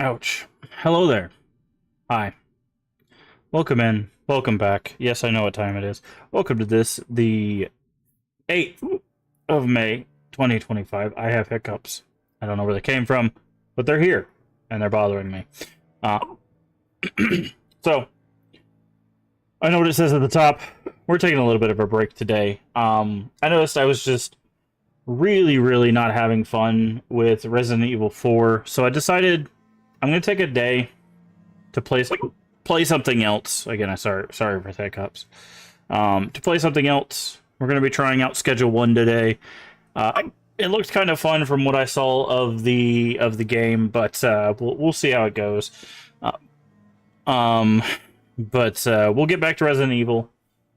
Ouch. Hello there. Hi. Welcome in. Welcome back. Yes, I know what time it is. Welcome to this, the 8th of May, 2025. I have hiccups. I don't know where they came from, but they're here, and they're bothering me. Uh, so, I know what it says at the top. We're taking a little bit of a break today. I noticed I was just really not having fun with Resident Evil 4, so I decided I'm going to take a day to play something else. Again, sorry for the hiccups. To play something else, we're going to be trying out Schedule 1 today. It looked kind of fun from what I saw of the game, but we'll see how it goes. We'll get back to Resident Evil.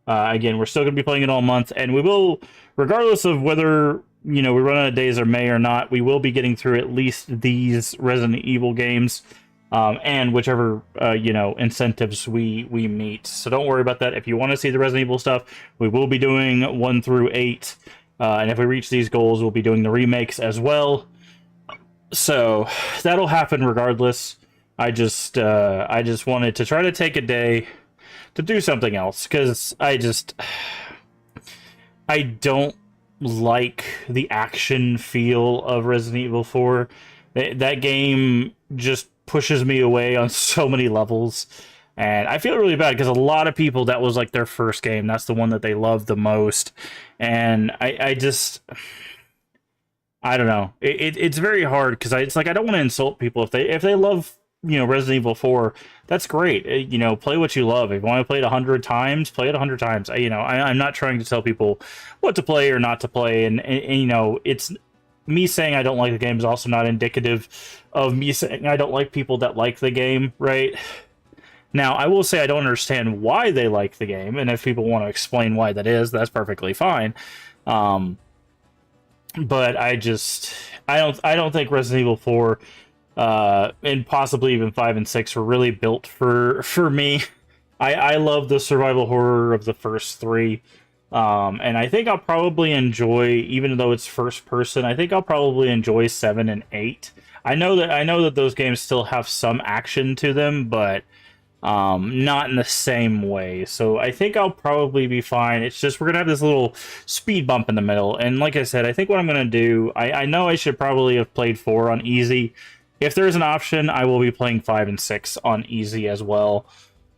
Again, we're still going to be playing it all month, and we will, regardless of whether we run out of days or May or not, we will be getting through at least these Resident Evil games, and whichever incentives we meet. So don't worry about that. If you want to see the Resident Evil stuff, we will be doing 1 through 8, and if we reach these goals, we'll be doing the remakes as well. So that'll happen regardless. I just wanted to try to take a day to do something else, because I don't like the action feel of Resident Evil 4. That game just pushes me away on so many levels, and I feel really bad because a lot of people, that was like their first game. That's the one that they love the most, and I don't know. It's very hard because it's like I don't want to insult people if they love Resident Evil 4. That's great. Play what you love. If you want to play it 100 times, play it 100 times. I'm not trying to tell people what to play or not to play, and it's me saying I don't like the game is also not indicative of me saying I don't like people that like the game, right? Now, I will say I don't understand why they like the game, and if people want to explain why that is, that's perfectly fine. But I don't think Resident Evil 4 and possibly even 5 and 6 were really built for me. I love the survival horror of the first 3. And I think I'll probably enjoy, even though it's first person, I think I'll probably enjoy 7 and 8. I know that those games still have some action to them, but not in the same way. So I think I'll probably be fine. It's just we're gonna have this little speed bump in the middle. And like I said, I think what I'm gonna do, I know I should probably have played 4 on easy. If there's an option, I will be playing 5 and 6 on easy as well.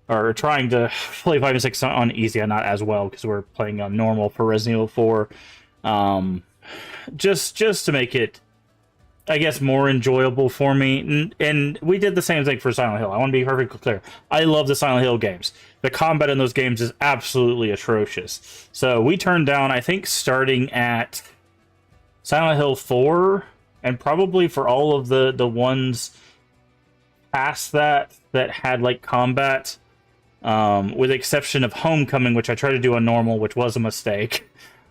Or trying to play 5 and 6 on easy and not as well, because we're playing on normal for Resident Evil 4. Just to make it, I guess, more enjoyable for me. And we did the same thing for Silent Hill. I want to be perfectly clear. I love the Silent Hill games. The combat in those games is absolutely atrocious. So we turned down, I think, starting at Silent Hill 4, and probably for all of the ones past that had like combat, with the exception of Homecoming, which I tried to do on normal, which was a mistake.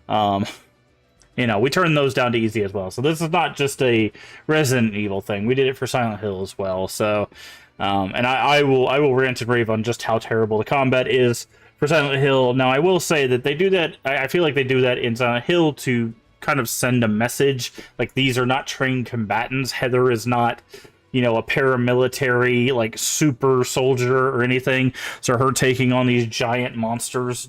We turned those down to easy as well. So this is not just a Resident Evil thing. We did it for Silent Hill as well. So, and I will rant and rave on just how terrible the combat is for Silent Hill. Now, I will say that they do that. I feel like they do that in Silent Hill to kind of send a message. Like, these are not trained combatants. Heather is not a paramilitary, like, super soldier or anything. So her taking on these giant monsters,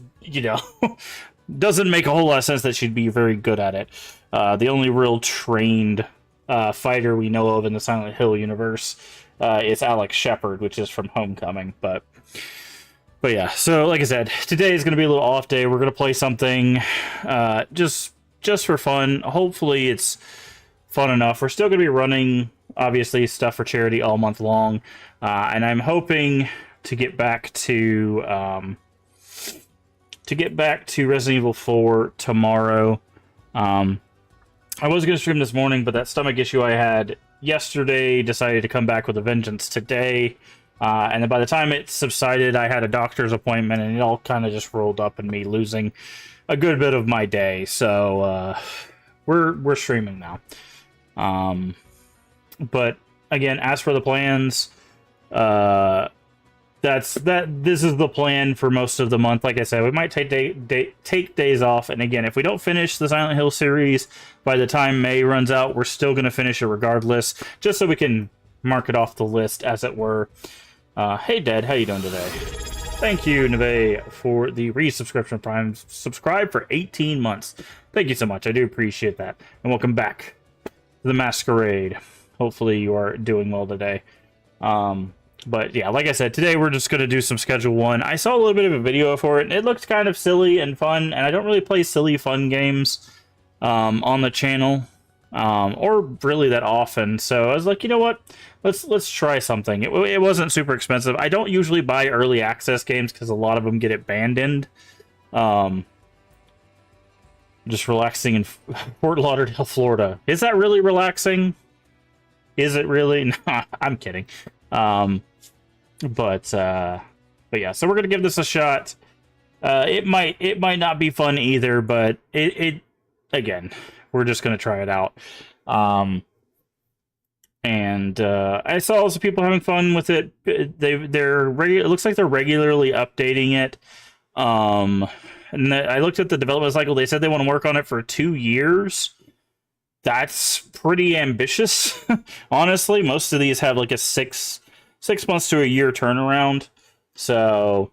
doesn't make a whole lot of sense that she'd be very good at it. The only real trained fighter we know of in the Silent Hill universe is Alex Shepard, which is from Homecoming. But yeah, so like I said, today is going to be a little off day. We're going to play something just for fun. Hopefully it's fun enough. We're still going to be running, obviously, stuff for charity all month long, and I'm hoping to get back to Resident Evil 4 tomorrow. I was going to stream this morning, but that stomach issue I had yesterday decided to come back with a vengeance today, and then by the time it subsided, I had a doctor's appointment, and it all kind of just rolled up in me losing a good bit of my day. So we're streaming now. But again, as for the plans, this is the plan for most of the month. Like I said, we might take days off, and again, if we don't finish the Silent Hill series by the time May runs out, we're still going to finish it regardless, just so we can mark it off the list, as it were. Hey, Dad, how you doing today? Thank you, Neve, for the resubscription Prime. Subscribe for 18 months. Thank you so much. I do appreciate that. And welcome back to the Masquerade. Hopefully you are doing well today. But yeah, like I said, today we're just going to do some Schedule 1. I saw a little bit of a video for it, and it looked kind of silly and fun, and I don't really play silly, fun games on the channel, or really that often, so I was like, you know what? Let's try something. It wasn't super expensive. I don't usually buy early access games because a lot of them get abandoned. Just relaxing in Fort Lauderdale, Florida. Is that really relaxing? Is it really? No, I'm kidding. But yeah, so we're gonna give this a shot. It might not be fun either, but it again, we're just gonna try it out. And I saw also people having fun with it. It looks like they're regularly updating it. And I looked at the development cycle. They said they want to work on it for 2 years. That's pretty ambitious, honestly. Most of these have like a six months to a year turnaround. So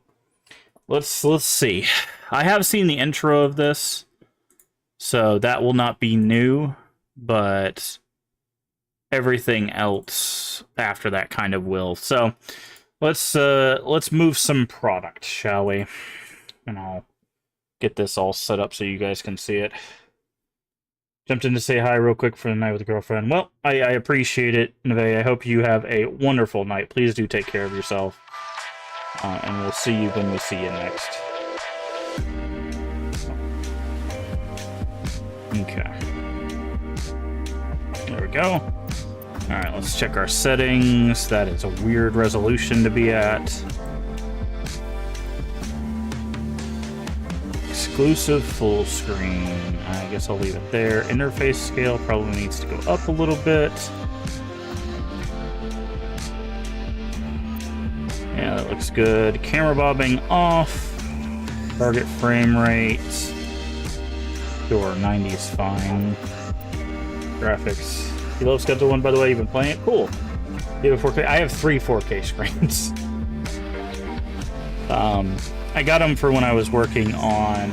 let's see. I have seen the intro of this, so that will not be new, but everything else after that kind of will. So let's move some product, shall we? And I'll get this all set up so you guys can see it. Jumped in to say hi real quick for the night with a girlfriend. Well, I appreciate it, Neve. I hope you have a wonderful night. Please do take care of yourself. And we'll see you when we see you next. Okay. There we go. Alright, let's check our settings. That is a weird resolution to be at. Exclusive full screen. I guess I'll leave it there. Interface scale probably needs to go up a little bit. Yeah, that looks good. Camera bobbing off. Target frame rate. Sure, 90 is fine. Graphics. You love Schedule 1, by the way? You've been playing it? Cool. You have a 4K? I have 3 4K screens. I got them for when I was working on,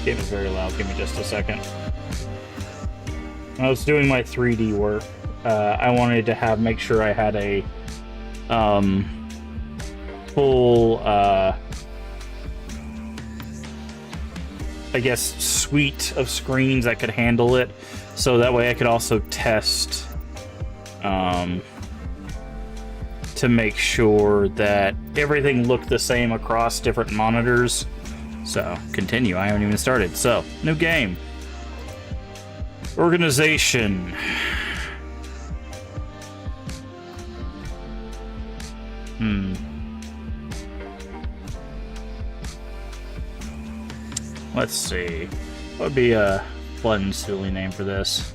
game is very loud, give me just a second. When I was doing my 3D work, I wanted to make sure I had a, full, I guess, suite of screens that could handle it, so that way I could also test, to make sure that everything looked the same across different monitors. So, continue. I haven't even started. So, new game. Organization. Let's see. What would be a fun, silly name for this?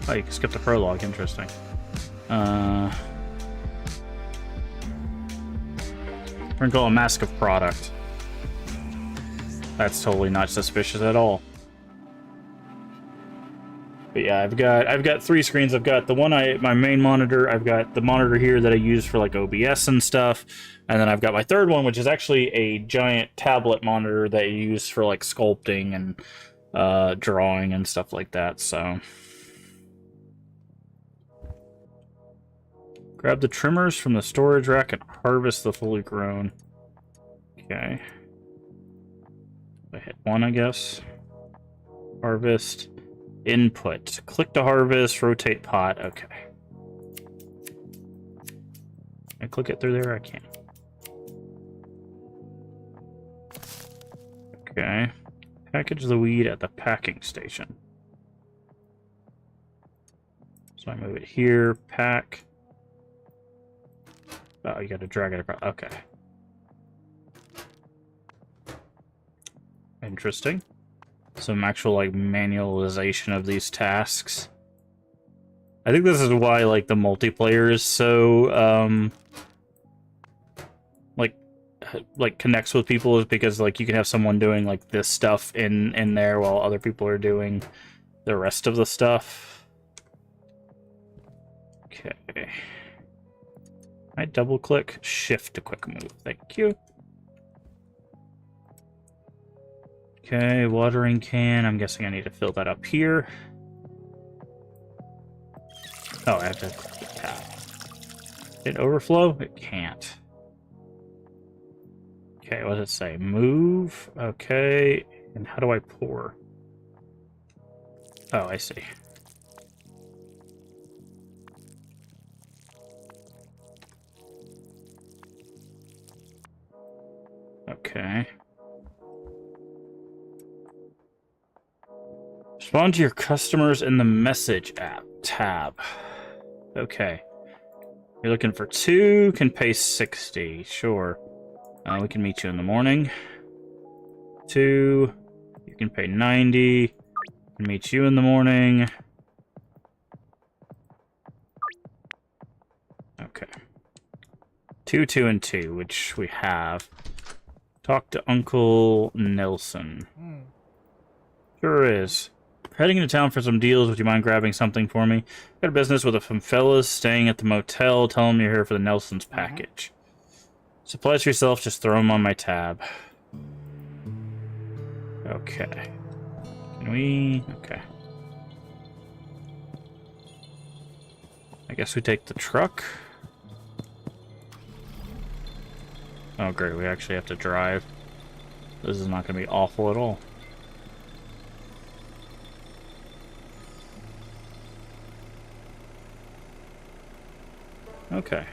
Oh, you can skip the prologue. Interesting. We're gonna call a mask of product. That's totally not suspicious at all. But yeah, I've got 3 screens. I've got the one my main monitor. I've got the monitor here that I use for like OBS and stuff, and then I've got my third one, which is actually a giant tablet monitor that I use for like sculpting and drawing and stuff like that. So. Grab the trimmers from the storage rack and harvest the fully grown. Okay. I hit 1, I guess. Harvest. Input. Click to harvest, rotate pot. Okay. I click it through there? I can't. Okay. Package the weed at the packing station. So I move it here, pack. Oh, you gotta drag it across. Okay. Interesting. Some actual, like, manualization of these tasks. I think this is why, like, the multiplayer is so, like connects with people, is because, like, you can have someone doing, like, this stuff in there while other people are doing the rest of the stuff. Okay. I double click, shift to quick move. Thank you. Okay, watering can. I'm guessing I need to fill that up here. Oh, I have to click the tab. Did it overflow? It can't. Okay, what does it say? Move. Okay. And how do I pour? Oh, I see. Okay. Respond to your customers in the message app tab. Okay. You're looking for 2, can pay 60. Sure. We can meet you in the morning. 2, you can pay 90. Can meet you in the morning. Okay. 2, 2, and 2, which we have. Talk to Uncle Nelson. Sure is. Heading into town for some deals. Would you mind grabbing something for me? Got a business with some fellas staying at the motel. Tell them you're here for the Nelson's package. Supplies for yourself. Just throw them on my tab. Okay. Can we... Okay. I guess we take the truck. Oh, great. We actually have to drive. This is not going to be awful at all. Okay.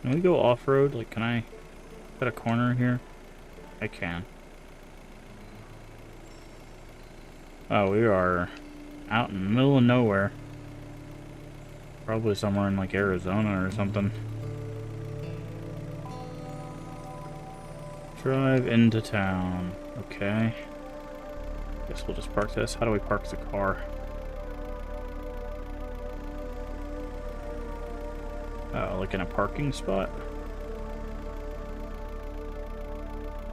Can we go off-road? Like, can I cut a corner here? I can. Oh, we are out in the middle of nowhere. Probably somewhere in, like, Arizona or something. Drive into town. Okay. Guess we'll just park this. How do we park the car? Oh, like in a parking spot?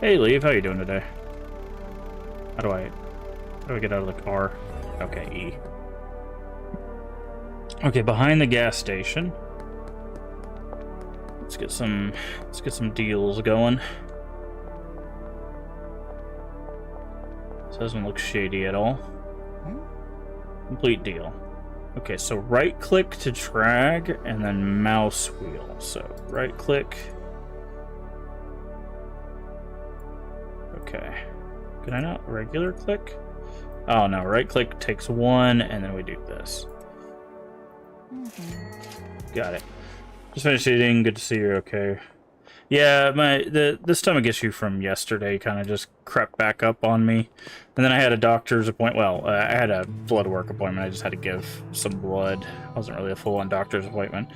Hey, Leave. How you doing today? How do I get out of the car? Okay, E. Okay, behind the gas station. Let's get some deals going. This doesn't look shady at all. Complete deal. Okay, so right click to drag and then mouse wheel. So right click. Okay. Can I not regular click? Oh no, right click takes 1 and then we do this. Got it. Just finished eating. Good to see you're okay. Yeah, the stomach issue from yesterday kind of just crept back up on me. And then I had a doctor's appointment. Well, I had a blood work appointment. I just had to give some blood. It wasn't really a full-on doctor's appointment.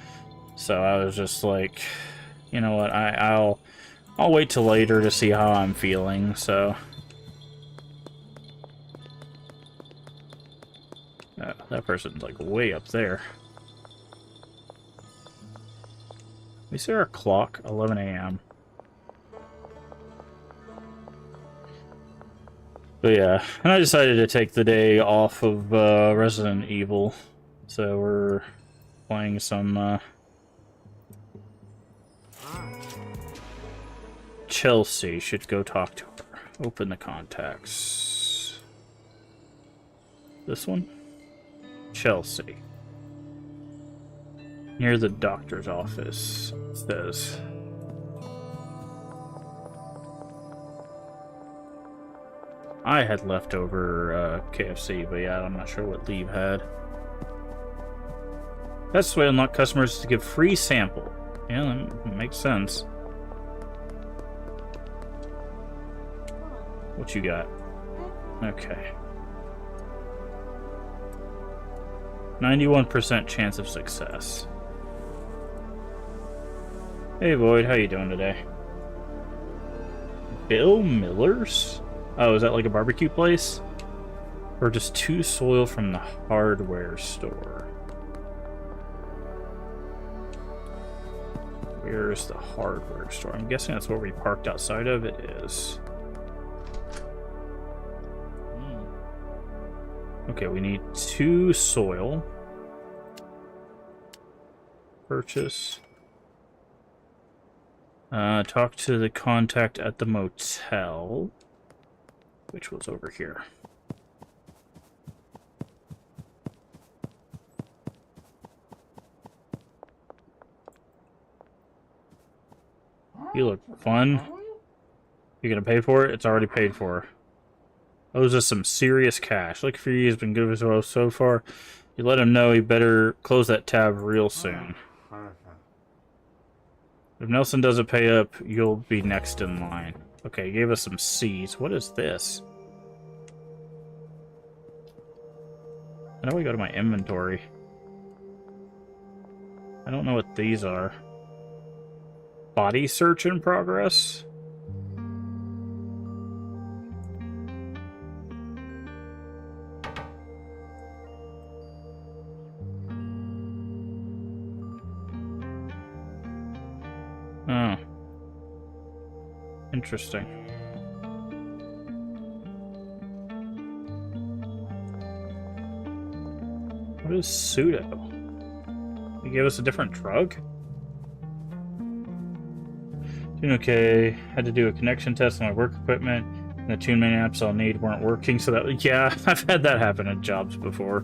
So I was just like, you know what, I'll wait till later to see how I'm feeling, so... that person's like way up there. We see our clock, 11 a.m. But yeah, and I decided to take the day off of Resident Evil. So we're playing some Chelsea. Should go talk to her. Open the contacts. This one? Chelsea. Near the doctor's office, it says. I had leftover KFC, but yeah, I'm not sure what Leave had. That's the way to unlock customers to give free sample. Yeah, that makes sense. What you got? Okay. 91% chance of success. Hey Void, how you doing today? Bill Miller's? Oh, is that like a barbecue place? Or just 2 soil from the hardware store? Here's the hardware store. I'm guessing that's where we parked outside of. It is. Okay, we need 2 soil. Purchase. Talk to the contact at the motel, which was over here. You look fun. You gonna pay for it? It's already paid for. Owes us some serious cash. Look, for you, has been good with us so far. You let him know he better close that tab real soon. If Nelson doesn't pay up, you'll be next in line. Okay, he gave us some seeds. What is this? How do I go to my inventory? I don't know what these are. Body search in progress? Oh. Interesting. What is pseudo? You gave us a different drug? Doing okay. Had to do a connection test on my work equipment, and the 2 main apps I'll need weren't working, so that... Yeah, I've had that happen at jobs before.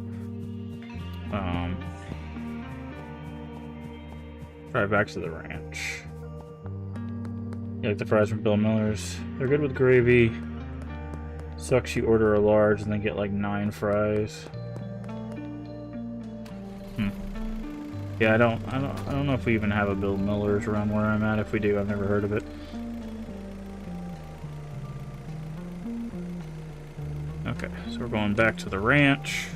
Drive back to the ranch. You like the fries from Bill Miller's? They're good with gravy. Sucks you order a large and then get like 9 fries. Yeah, I don't know if we even have a Bill Miller's around where I'm at. If we do, I've never heard of it. Okay, so we're going back to the ranch.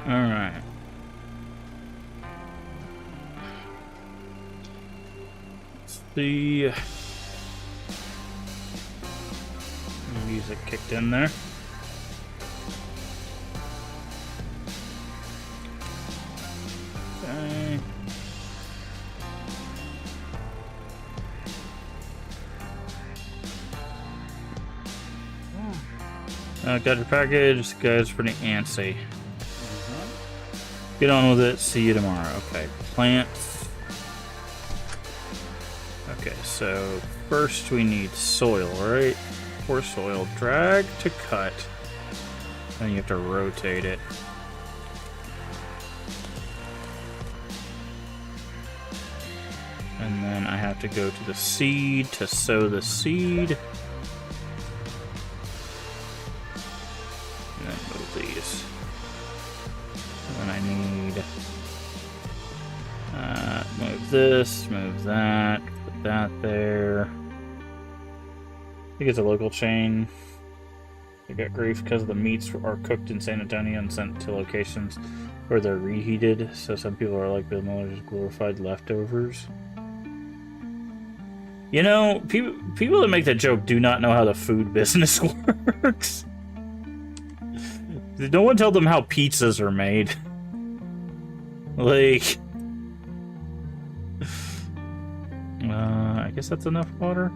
Alright. Let's see. Music kicked in there. Okay. Got your package. This guy's pretty antsy. Get on with it. See you tomorrow. Okay. Plants. Okay, so first we need soil, right? Pour soil. Drag to cut. Then you have to rotate it. And then I have to go to the seed to sow the seed. And then move these. And then I need move this, move that, put that there. I think it's a local chain. They got grief because the meats are cooked in San Antonio and sent to locations where they're reheated, so some people are like Bill Miller's glorified leftovers. You know, people that make that joke do not know how the food business works. No one tell them how pizzas are made. Like... I guess that's enough water.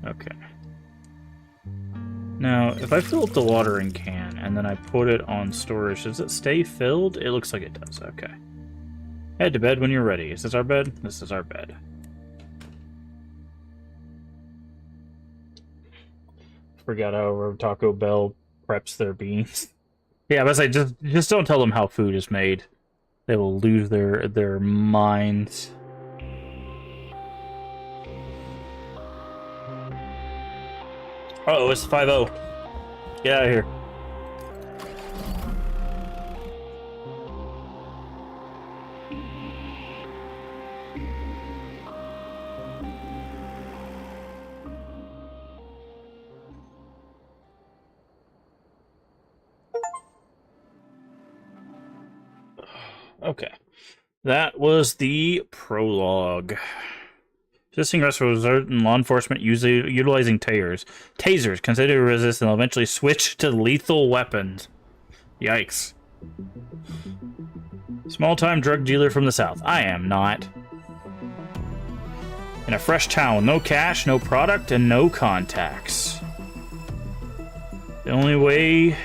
Okay. Now, if I fill up the watering can and then I put it on storage, does it stay filled? It looks like it does. Okay. Head to bed when you're ready. Is this our bed? This is our bed. Forgot how Taco Bell preps their beans. Yeah, but I say just don't tell them how food is made. They will lose their minds. Oh, it's 5-0. Get out of here. Okay. That was the prologue. Assisting arrests will result in law enforcement utilizing tasers considered to resist and will eventually switch to lethal weapons. Yikes. Small-time drug dealer from the south. I am not. In a fresh town with no cash, no product, and no contacts. The only way...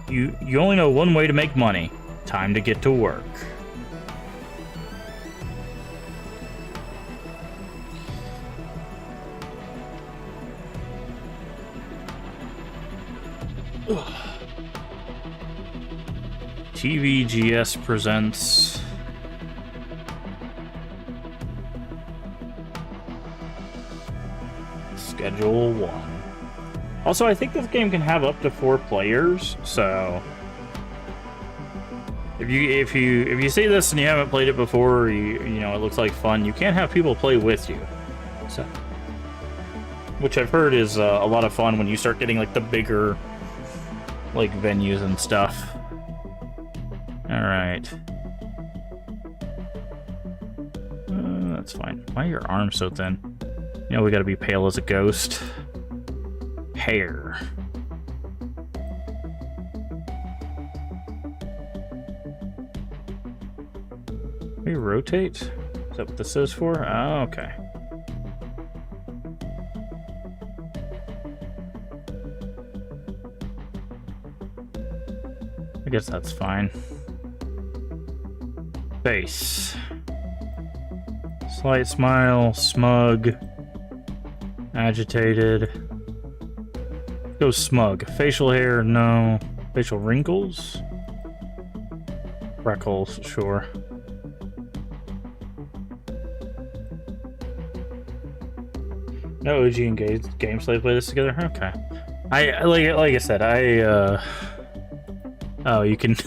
You only know one way to make money. Time to get to work. TVGS presents Schedule 1. Also, I think this game can have up to 4 players, so if you see this and you haven't played it before, or you know it looks like fun, you can have people play with you. So, which I've heard is a lot of fun when you start getting like the bigger like venues and stuff. All right. That's fine. Why are your arms so thin? You know we gotta be pale as a ghost. Hair. We rotate? Is that what this is for? Oh, okay. I guess that's fine. Face. Slight smile, smug, agitated. Go smug. Facial hair, no. Facial wrinkles? Freckles, sure. No OG and Gameplay play this together? Okay. I like I said, oh, you can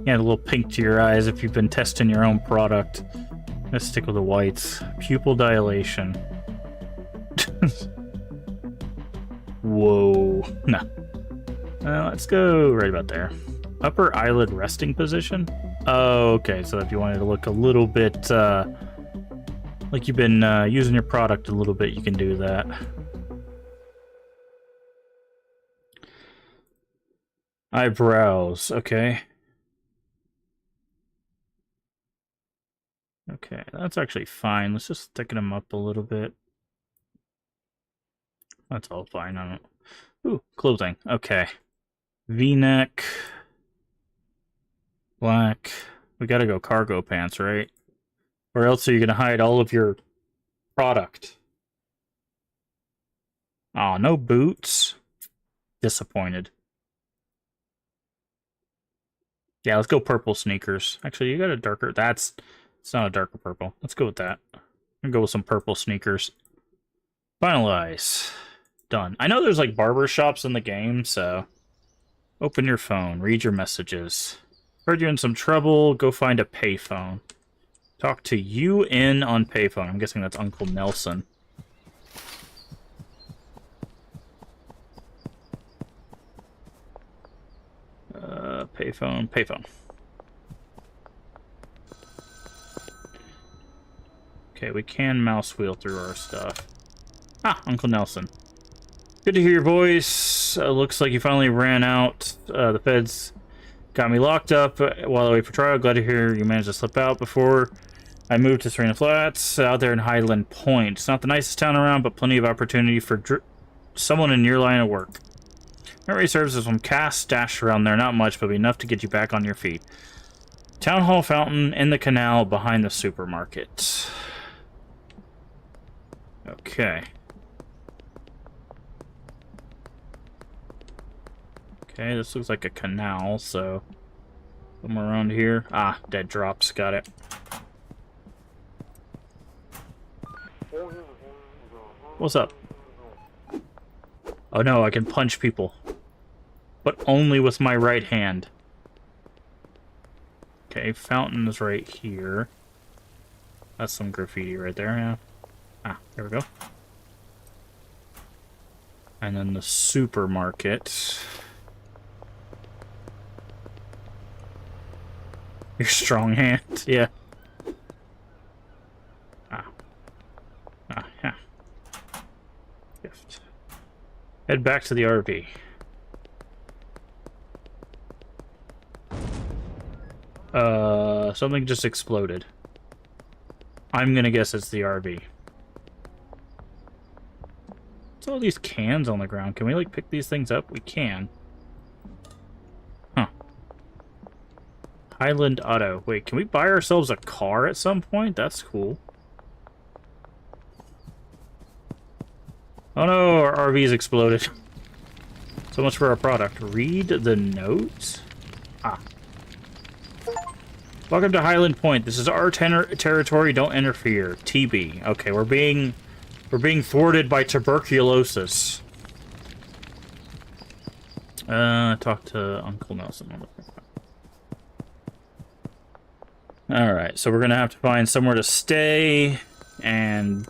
you add a little pink to your eyes if you've been testing your own product. Let's stick with the whites. Pupil dilation. Whoa. No. Let's go right about there. Upper eyelid resting position? Oh, okay. So if you wanted to look a little bit like you've been using your product a little bit, you can do that. Eyebrows. Okay. Okay, that's actually fine. Let's just thicken them up a little bit. That's all fine. I don't... Ooh, clothing. Okay. V-neck. Black. We gotta go cargo pants, right? Or else are you gonna hide all of your product? Oh, no boots. Disappointed. Yeah, let's go purple sneakers. Actually, you got a darker... It's not a darker purple. Let's go with that. I'm gonna go with some purple sneakers. Finalize. Done. I know there's like barber shops in the game, so... Open your phone. Read your messages. Heard you're in some trouble. Go find a payphone. Talk to UN on payphone. I'm guessing that's Uncle Nelson. Payphone. Okay, we can mouse wheel through our stuff. Ah, Uncle Nelson. Good to hear your voice. Looks like you finally ran out. The feds got me locked up while I wait for trial. Glad to hear you managed to slip out before I moved to Serena Flats, out there in Highland Point. It's not the nicest town around, but plenty of opportunity for someone in your line of work. Memory serves as some cash stashed around there. Not much, but enough to get you back on your feet. Town Hall fountain in the canal behind the supermarket. Okay. Okay, this looks like a canal, so... somewhere around here. Ah, dead drops. Got it. What's up? Oh no, I can punch people. But only with my right hand. Okay, fountain is right here. That's some graffiti right there, yeah. Ah, there we go. And then the supermarket. Your strong hand, yeah. Yeah. Gift. Head back to the RV. Something just exploded. I'm gonna guess it's the RV. What's all these cans on the ground? Can we, like, pick these things up? We can. Huh. Highland Auto. Wait, can we buy ourselves a car at some point? That's cool. Oh no, our RV's exploded. So much for our product. Read the notes? Ah. Welcome to Highland Point. This is our territory. Don't interfere. TB. Okay, we're being thwarted by tuberculosis. Talk to Uncle Nelson. Alright, so we're gonna have to find somewhere to stay and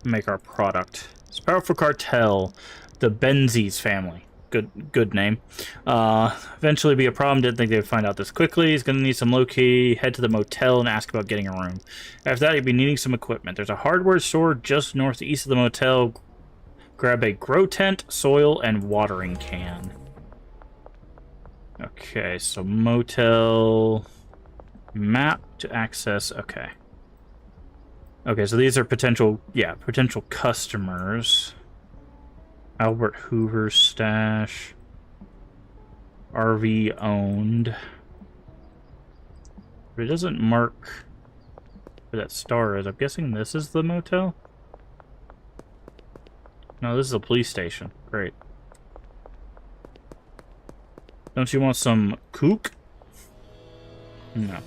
make our product. It's a powerful cartel, the Benzies family. Good name. Eventually be a problem. Didn't think they'd find out this quickly. He's gonna need some low-key. Head to the motel and ask about getting a room. After that, he'd be needing some equipment. There's a hardware store just northeast of the motel. Grab a grow tent, soil, and watering can. Okay, so motel map to access. Okay. Okay, so these are potential customers. Albert Hoover's stash. RV owned. But it doesn't mark where that star is. I'm guessing this is the motel? No, this is a police station. Great. Don't you want some kook? No.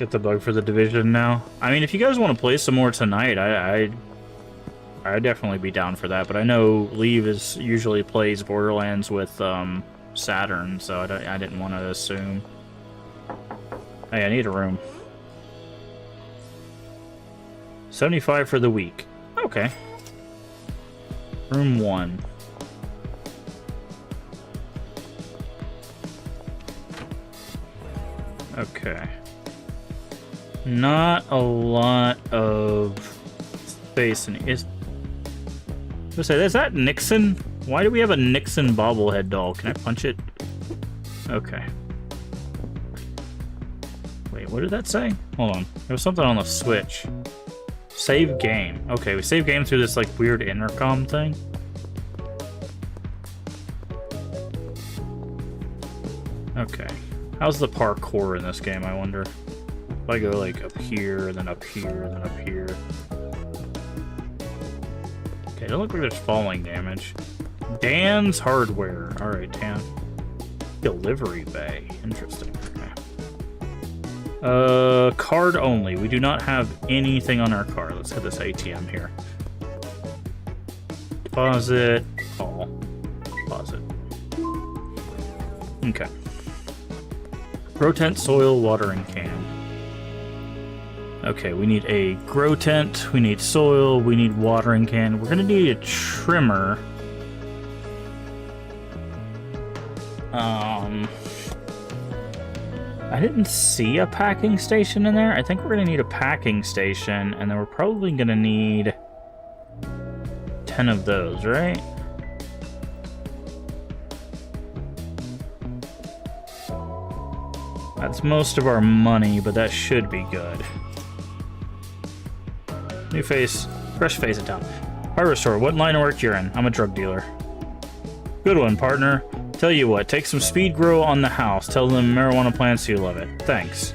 Get the bug for the Division now. I mean, if you guys want to play some more tonight, I'd definitely be down for that, but I know Leave usually plays Borderlands with Saturn, so I didn't want to assume. Hey, I need a room. 75 for the week. Okay. Room 1. Okay. Not a lot of space in it. Is that Nixon? Why do we have a Nixon bobblehead doll? Can I punch it? Okay. Wait, what did that say? Hold on. There was something on the switch. Save game. Okay, we save game through this, like, weird intercom thing. Okay. How's the parkour in this game, I wonder? If I go, like, up here, then up here, then up here. Okay, don't look like there's falling damage. Dan's Hardware. Alright, Dan. Delivery bay. Interesting. Okay. Card only. We do not have anything on our card. Let's hit this ATM here. Deposit. Call. Deposit. Okay. Grow tent, soil, watering can. Okay, we need a grow tent, we need soil, we need watering can. We're gonna need a trimmer. I didn't see a packing station in there. I think we're gonna need a packing station, and then we're probably gonna need 10 of those, right? That's most of our money, but that should be good. New face, fresh face in town. Hardware store, what line of work you're in? I'm a drug dealer. Good one, partner. Tell you what, take some speed grow on the house. Tell them marijuana plants you love it. Thanks.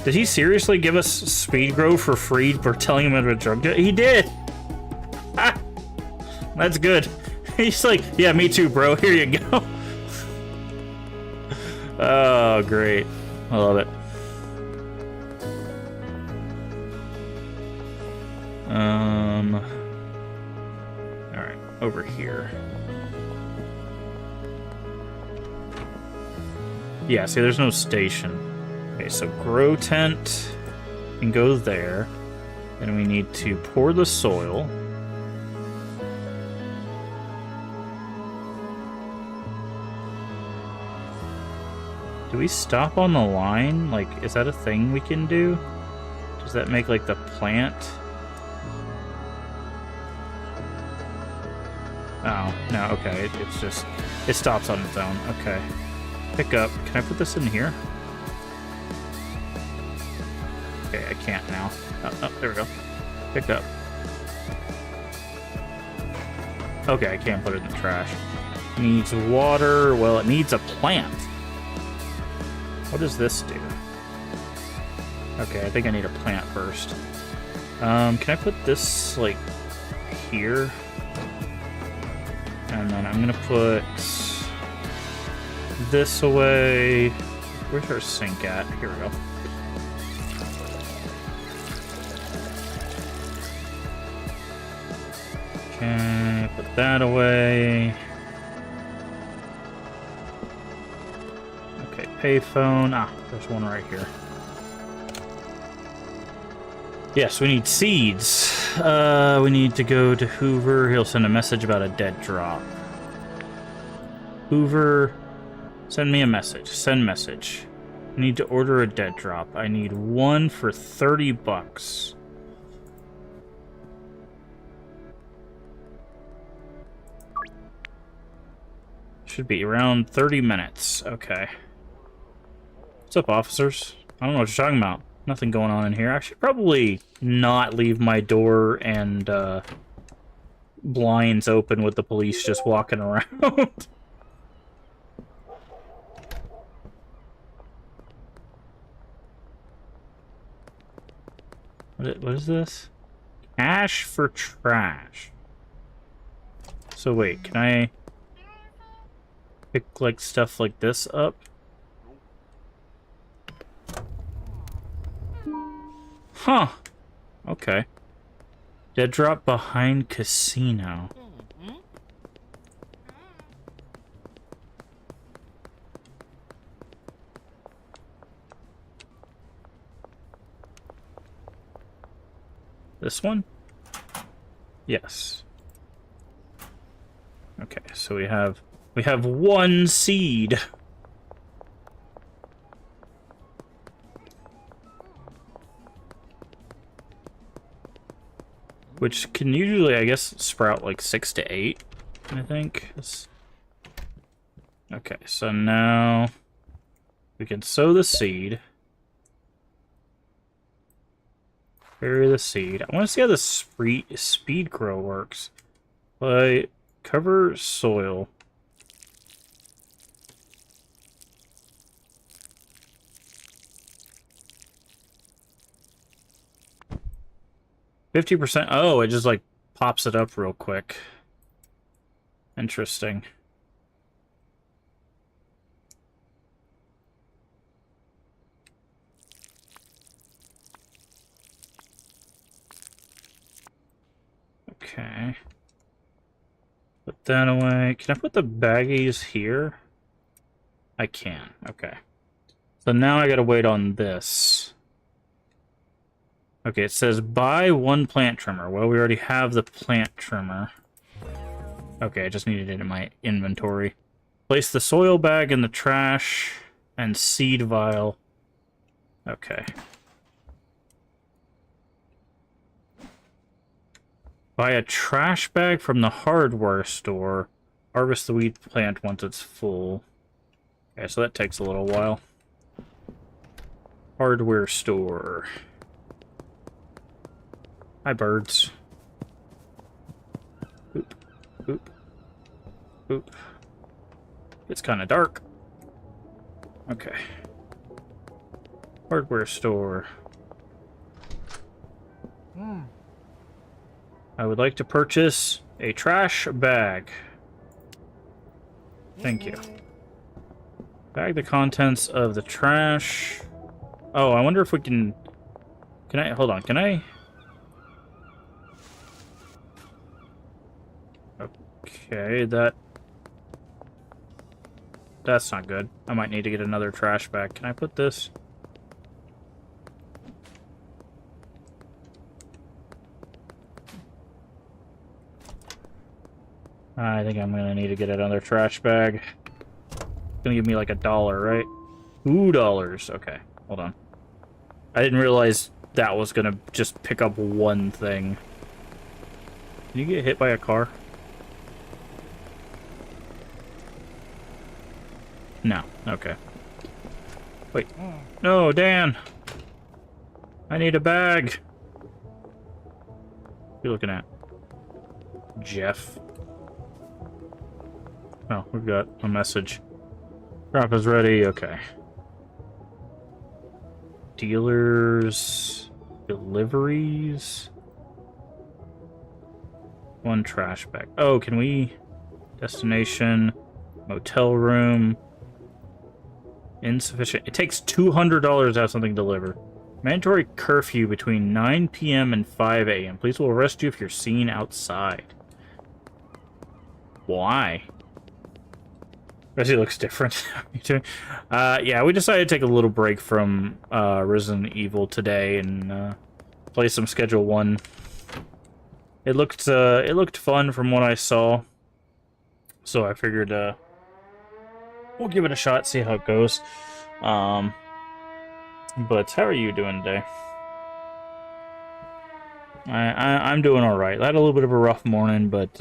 Did he seriously give us speed grow for free for telling him about a drug dealer? He did! Ah! That's good. He's like, yeah, me too, bro. Here you go. Oh, great. I love it. Alright, over here. Yeah, see, there's no station. Okay, so grow tent can go there. Then we need to pour the soil. Do we stop on the line? Like, is that a thing we can do? Does that make, like, the plant? Oh, no, okay. It's just... It stops on its own. Okay. Pick up. Can I put this in here? Okay, I can't now. Oh, there we go. Pick up. Okay, I can't put it in the trash. Needs water. Well, it needs a plant. What does this do? Okay, I think I need a plant first. Can I put this, like, here? And then I'm gonna put this away. Where's our sink at? Here we go. Okay, put that away. Okay, payphone. Ah, there's one right here. Yes, we need seeds. We need to go to Hoover. He'll send a message about a dead drop. Hoover, send me a message. Send message. I need to order a dead drop. I need one for 30 bucks. Should be around 30 minutes. Okay. What's up, officers? I don't know what you're talking about. Nothing going on in here. I should probably not leave my door and blinds open with the police just walking around. What is this? Cash for trash. So wait, can I pick like stuff like this up? Huh. Okay. Dead drop behind casino. This one? Yes. Okay, so we have one seed. Which can usually, I guess, sprout like 6 to 8, I think. Okay, so now we can sow the seed. Bury the seed. I want to see how the speed grow works. Cover soil. %. Oh, it just like pops it up real quick. Interesting. Okay. Put that away. Can I put the baggies here? I can. Okay. So now I gotta wait on this. Okay, it says buy one plant trimmer. Well, we already have the plant trimmer. Okay, I just needed it in my inventory. Place the soil bag in the trash and seed vial. Okay. Buy a trash bag from the hardware store. Harvest the wheat plant once it's full. Okay, so that takes a little while. Hardware store. Hi, birds. Boop. Boop. Boop. It's kind of dark. Okay. Hardware store. I would like to purchase a trash bag. Thank you. Bag the contents of the trash. Oh, I wonder if we can... Can I... Hold on, can I... Okay, that's not good. I might need to get another trash bag. Can I put this? I think I'm gonna need to get another trash bag. It's gonna give me like $1, right? $2. Okay, hold on. I didn't realize that was gonna just pick up one thing. Can you get hit by a car? No. Okay. Wait. No, Dan! I need a bag! What are you looking at? Jeff. Oh, we've got a message. Drop is ready. Okay. Dealers... Deliveries... One trash bag. Oh, can we... Destination... Motel room... Insufficient. It takes $200 to have something delivered. Mandatory curfew between 9 p.m. and 5 a.m. Police will arrest you if you're seen outside. Why? Resi looks different. Yeah, we decided to take a little break from Resident Evil today and play some Schedule 1. It looked fun from what I saw, so I figured we'll give it a shot, see how it goes. But how are you doing today? I'm doing all right. I had a little bit of a rough morning, but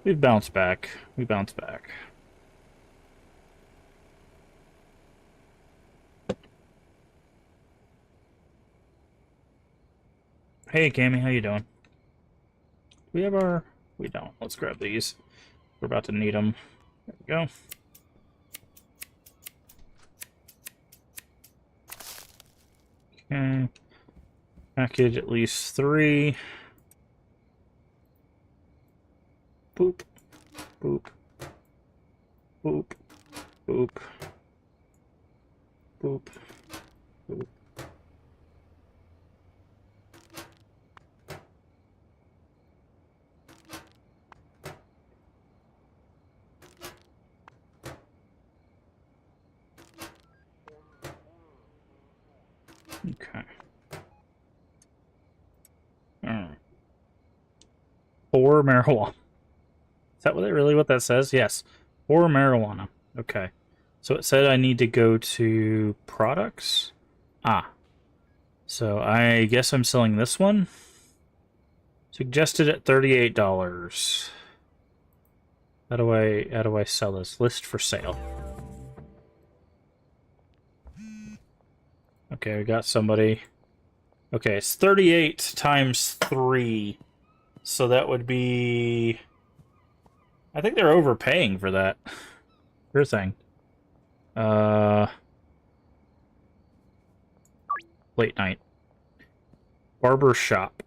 we've bounced back. We bounced back. Hey, Cammy, how you doing? We have our... We don't. Let's grab these. We're about to need them. There we go. Okay. Package at least 3. Boop. Boop. Boop. Boop. Boop. Boop. Okay. Alright. 4 marijuana. Is that what that says? Yes. 4 marijuana. Okay. So it said I need to go to products. Ah. So I guess I'm selling this one. Suggested at $38. How do I sell this? List for sale. Okay, we got somebody. Okay, it's 38 times 3. So that would be... I think they're overpaying for that. Sure thing. Late night. Barber shop.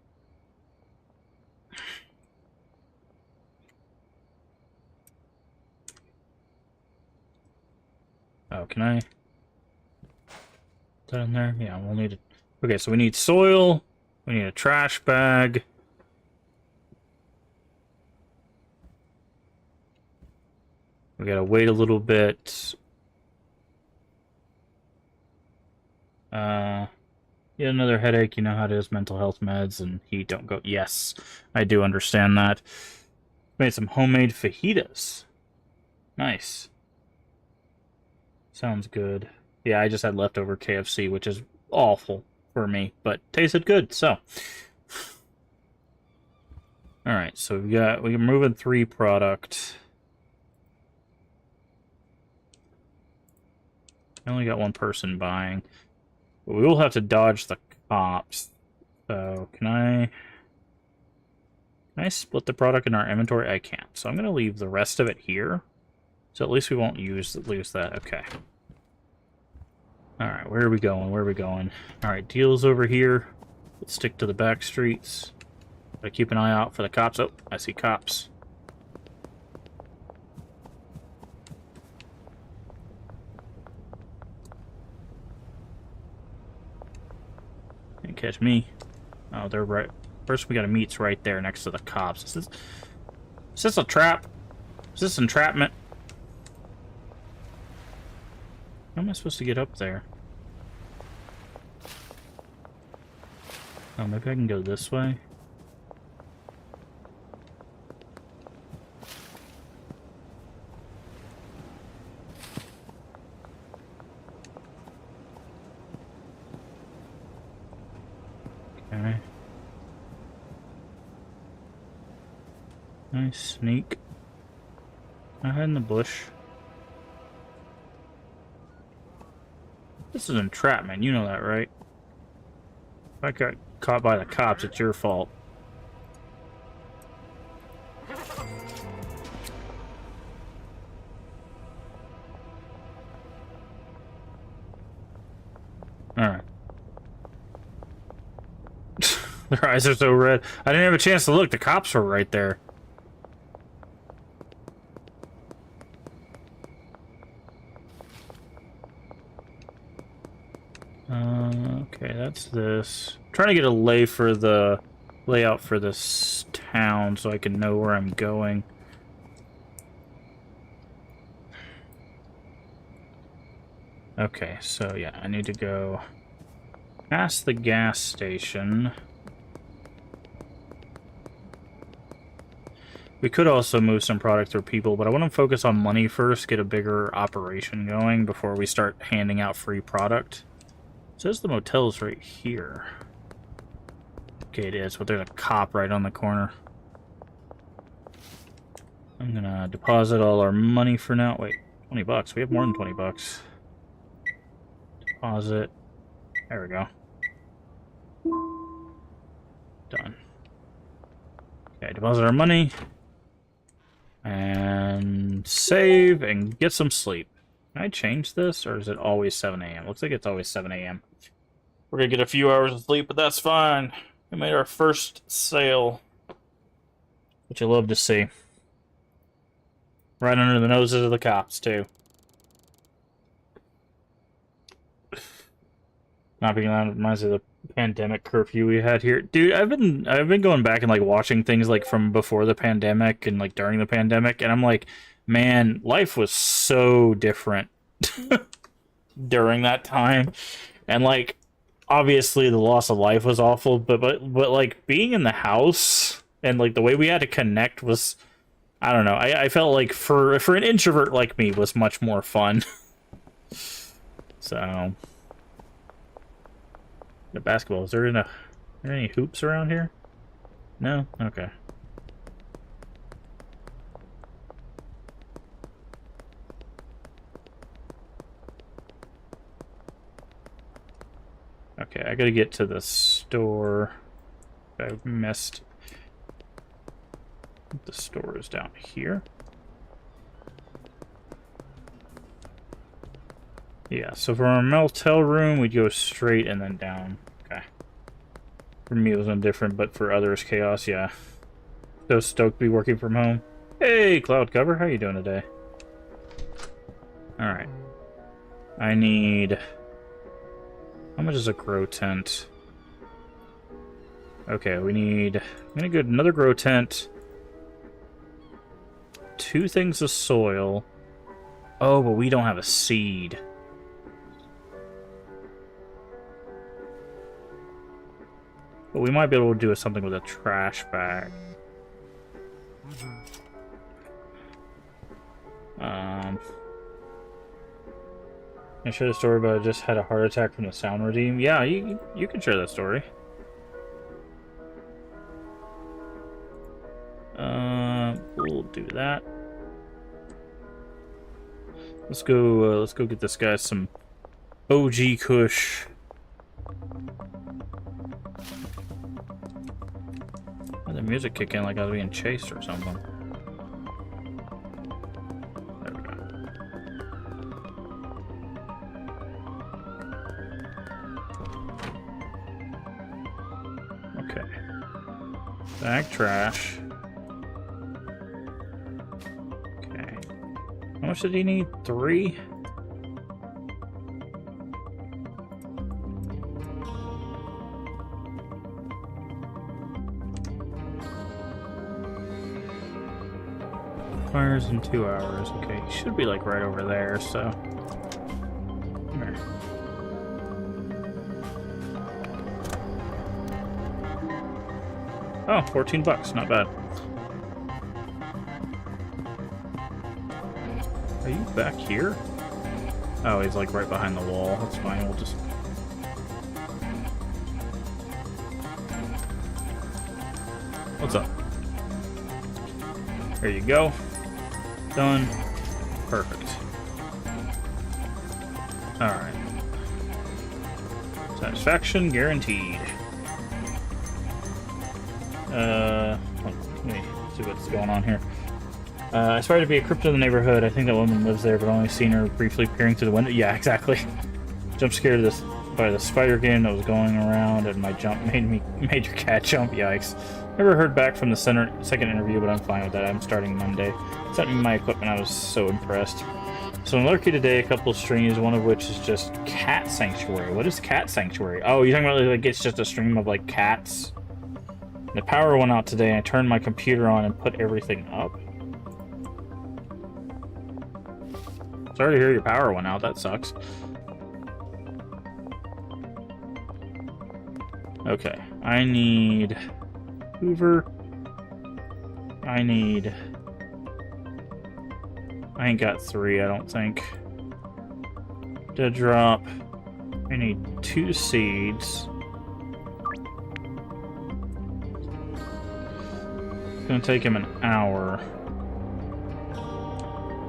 Oh, can I... That in there? Yeah, we'll need it. Okay, so we need soil. We need a trash bag. We gotta wait a little bit. Get another headache. You know how it is. Mental health meds and heat don't go. Yes, I do understand that. Made some homemade fajitas. Nice. Sounds good. Yeah, I just had leftover KFC, which is awful for me, but tasted good, so. Alright, so we're moving 3 product. I only got 1 person buying. But we will have to dodge the cops. So, can I split the product in our inventory? I can't. So I'm going to leave the rest of it here. So at least we won't lose that. Okay. Alright, where are we going? Where are we going? Alright, deals over here. Let's stick to the back streets. Gotta keep an eye out for the cops. Oh, I see cops. Can't catch me. Oh, they're right. First we gotta meet's right there next to the cops. Is this a trap? Is this entrapment? How am I supposed to get up there? Oh, maybe I can go this way. Okay. Nice sneak. I hide in the bush. This is entrapment, you know that, right? If I got caught by the cops, it's your fault. Alright. Their eyes are so red. I didn't have a chance to look. The cops were right there. Okay, that's this. I'm trying to get a layout for this town so I can know where I'm going. Okay, so yeah, I need to go past the gas station. We could also move some product through people, but I want to focus on money first, get a bigger operation going before we start handing out free product. It says the motel's right here. Okay, it is, but there's a cop right on the corner. I'm gonna deposit all our money for now. Wait, 20 bucks. We have more than 20 bucks. Deposit. There we go. Done. Okay, deposit our money. And save and get some sleep. Can I change this, or is it always 7 a.m.? Looks like it's always 7 a.m. We're gonna get a few hours of sleep, but that's fine. We made our first sale, which you love to see. Right under the noses of the cops, too. Not being loud reminds me of the pandemic curfew we had here. Dude, I've been going back and like watching things like from before the pandemic and like during the pandemic, and I'm like, man, life was so different during that time. And like obviously the loss of life was awful, but like being in the house and like the way we had to connect was, I don't know. I felt like for an introvert like me was much more fun. So the basketball, is there any hoops around here? No? Okay. Okay, I gotta get to the store. I missed. The store is down here. Yeah, so from our motel room, we'd go straight and then down. Okay. For me, it was indifferent, but for others, chaos, yeah. So stoked to be working from home. Hey, Cloud Cover, how you doing today? Alright. I need... How much is a grow tent? Okay, we need... I'm gonna get another grow tent. 2 things of soil. Oh, but we don't have a seed. But we might be able to do something with a trash bag. Can I share the story about I just had a heart attack from the sound redeem? Yeah, you can share that story. We'll do that. Let's go get this guy some OG Kush. Why'd the music kick in like I was being chased or something? There we go. Okay. Bag trash. Okay. How much did he need? 3? Fires in 2 hours. Okay, he should be like right over there, so. Come here. Oh, 14 bucks, not bad. Are you back here? Oh, he's like right behind the wall. That's fine, we'll just... What's up? There you go. Done. Perfect. Alright. Satisfaction guaranteed. Let me see what's going on here. I aspire to be a crypto in the neighborhood. I think that woman lives there, but only seen her briefly peering through the window. Yeah, exactly. Jump scared by the spider game that was going around, and my jump made your cat jump. Yikes. Never heard back from the second interview, but I'm fine with that. I'm starting Monday. Sent me my equipment. I was so impressed. So I'm lurking today, a couple of streams, one of which is just Cat Sanctuary. What is Cat Sanctuary? Oh, you're talking about like it's just a stream of like cats? The power went out today, and I turned my computer on and put everything up. Sorry to hear your power went out. That sucks. Okay, I need Hoover. I ain't got 3, I don't think. Dead drop. I need 2 seeds. It's gonna take him an hour. I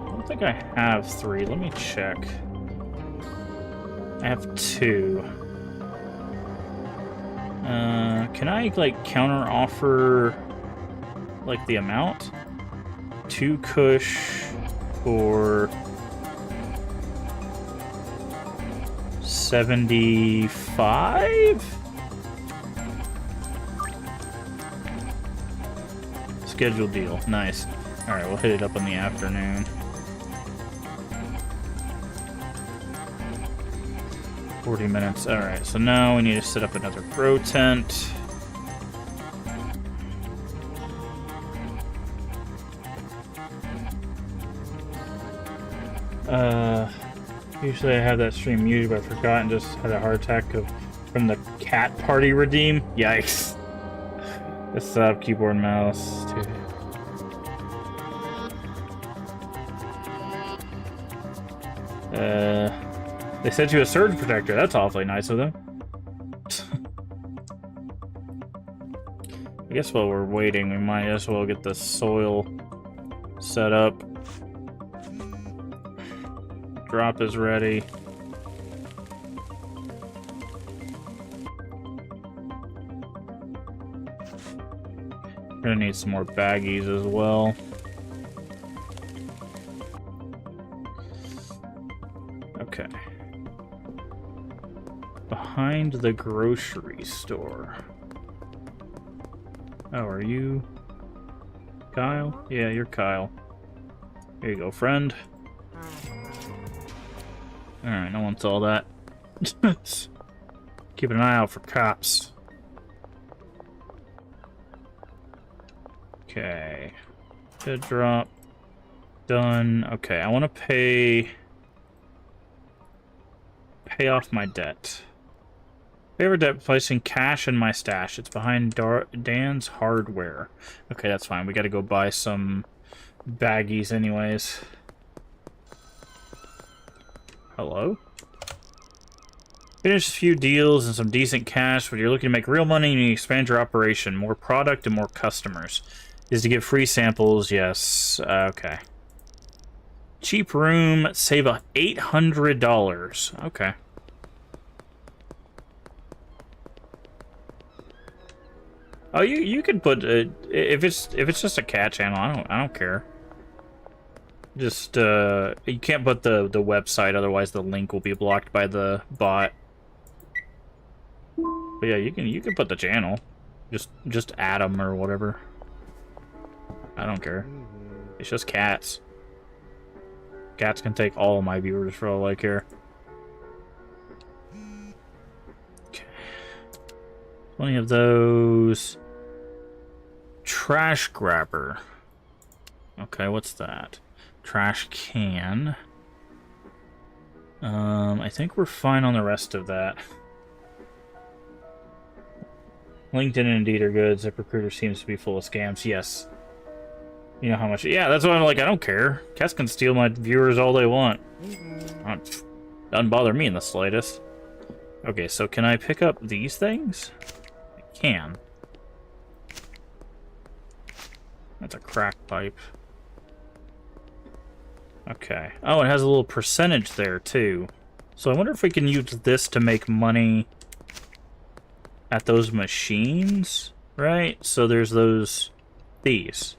don't think I have 3. Let me check. I have 2. Can I, like, counter-offer, like, the amount? 2 Kush for 75? Scheduled deal. Nice. Alright, we'll hit it up in the afternoon. 40 minutes. Alright, so now we need to set up another grow tent. Usually I have that stream muted, but I forgot and just had a heart attack from the cat party redeem. Yikes. What's up, keyboard and mouse? Dude. They sent you a surge protector. That's awfully nice of them. I guess while we're waiting, we might as well get the soil set up. Drop is ready. We're gonna need some more baggies as well. Okay. Behind the grocery store. Oh, are you Kyle? Yeah, you're Kyle. Here you go, friend. Alright, no one saw that. Keeping an eye out for cops. Okay. Good drop. Done. Okay, I want to pay off my debt. Favorite debt, placing cash in my stash. It's behind Dan's Hardware. Okay, that's fine. We got to go buy some baggies anyways. Hello? Finish a few deals and some decent cash, but you're looking to make real money and you expand your operation. More product and more customers. Is to give free samples, yes. Okay. Cheap room, save $800. Okay. Oh, you could put if it's just a cat channel, I don't care. Just you can't put the website, otherwise the link will be blocked by the bot. But yeah, you can put the channel. Just add them or whatever. I don't care. It's just cats. Cats can take all of my viewers for all I care. Okay. Plenty of those. Trash grabber. Okay, what's that? Trash can. I think we're fine on the rest of that. LinkedIn and Indeed are good. ZipRecruiter seems to be full of scams. Yes. You know how much... Yeah, that's why I'm like, I don't care. Cats can steal my viewers all they want. Doesn't bother me in the slightest. Okay, so can I pick up these things? I can. That's a crack pipe. Okay. Oh, it has a little percentage there, too. So I wonder if we can use this to make money at those machines, right? So there's these.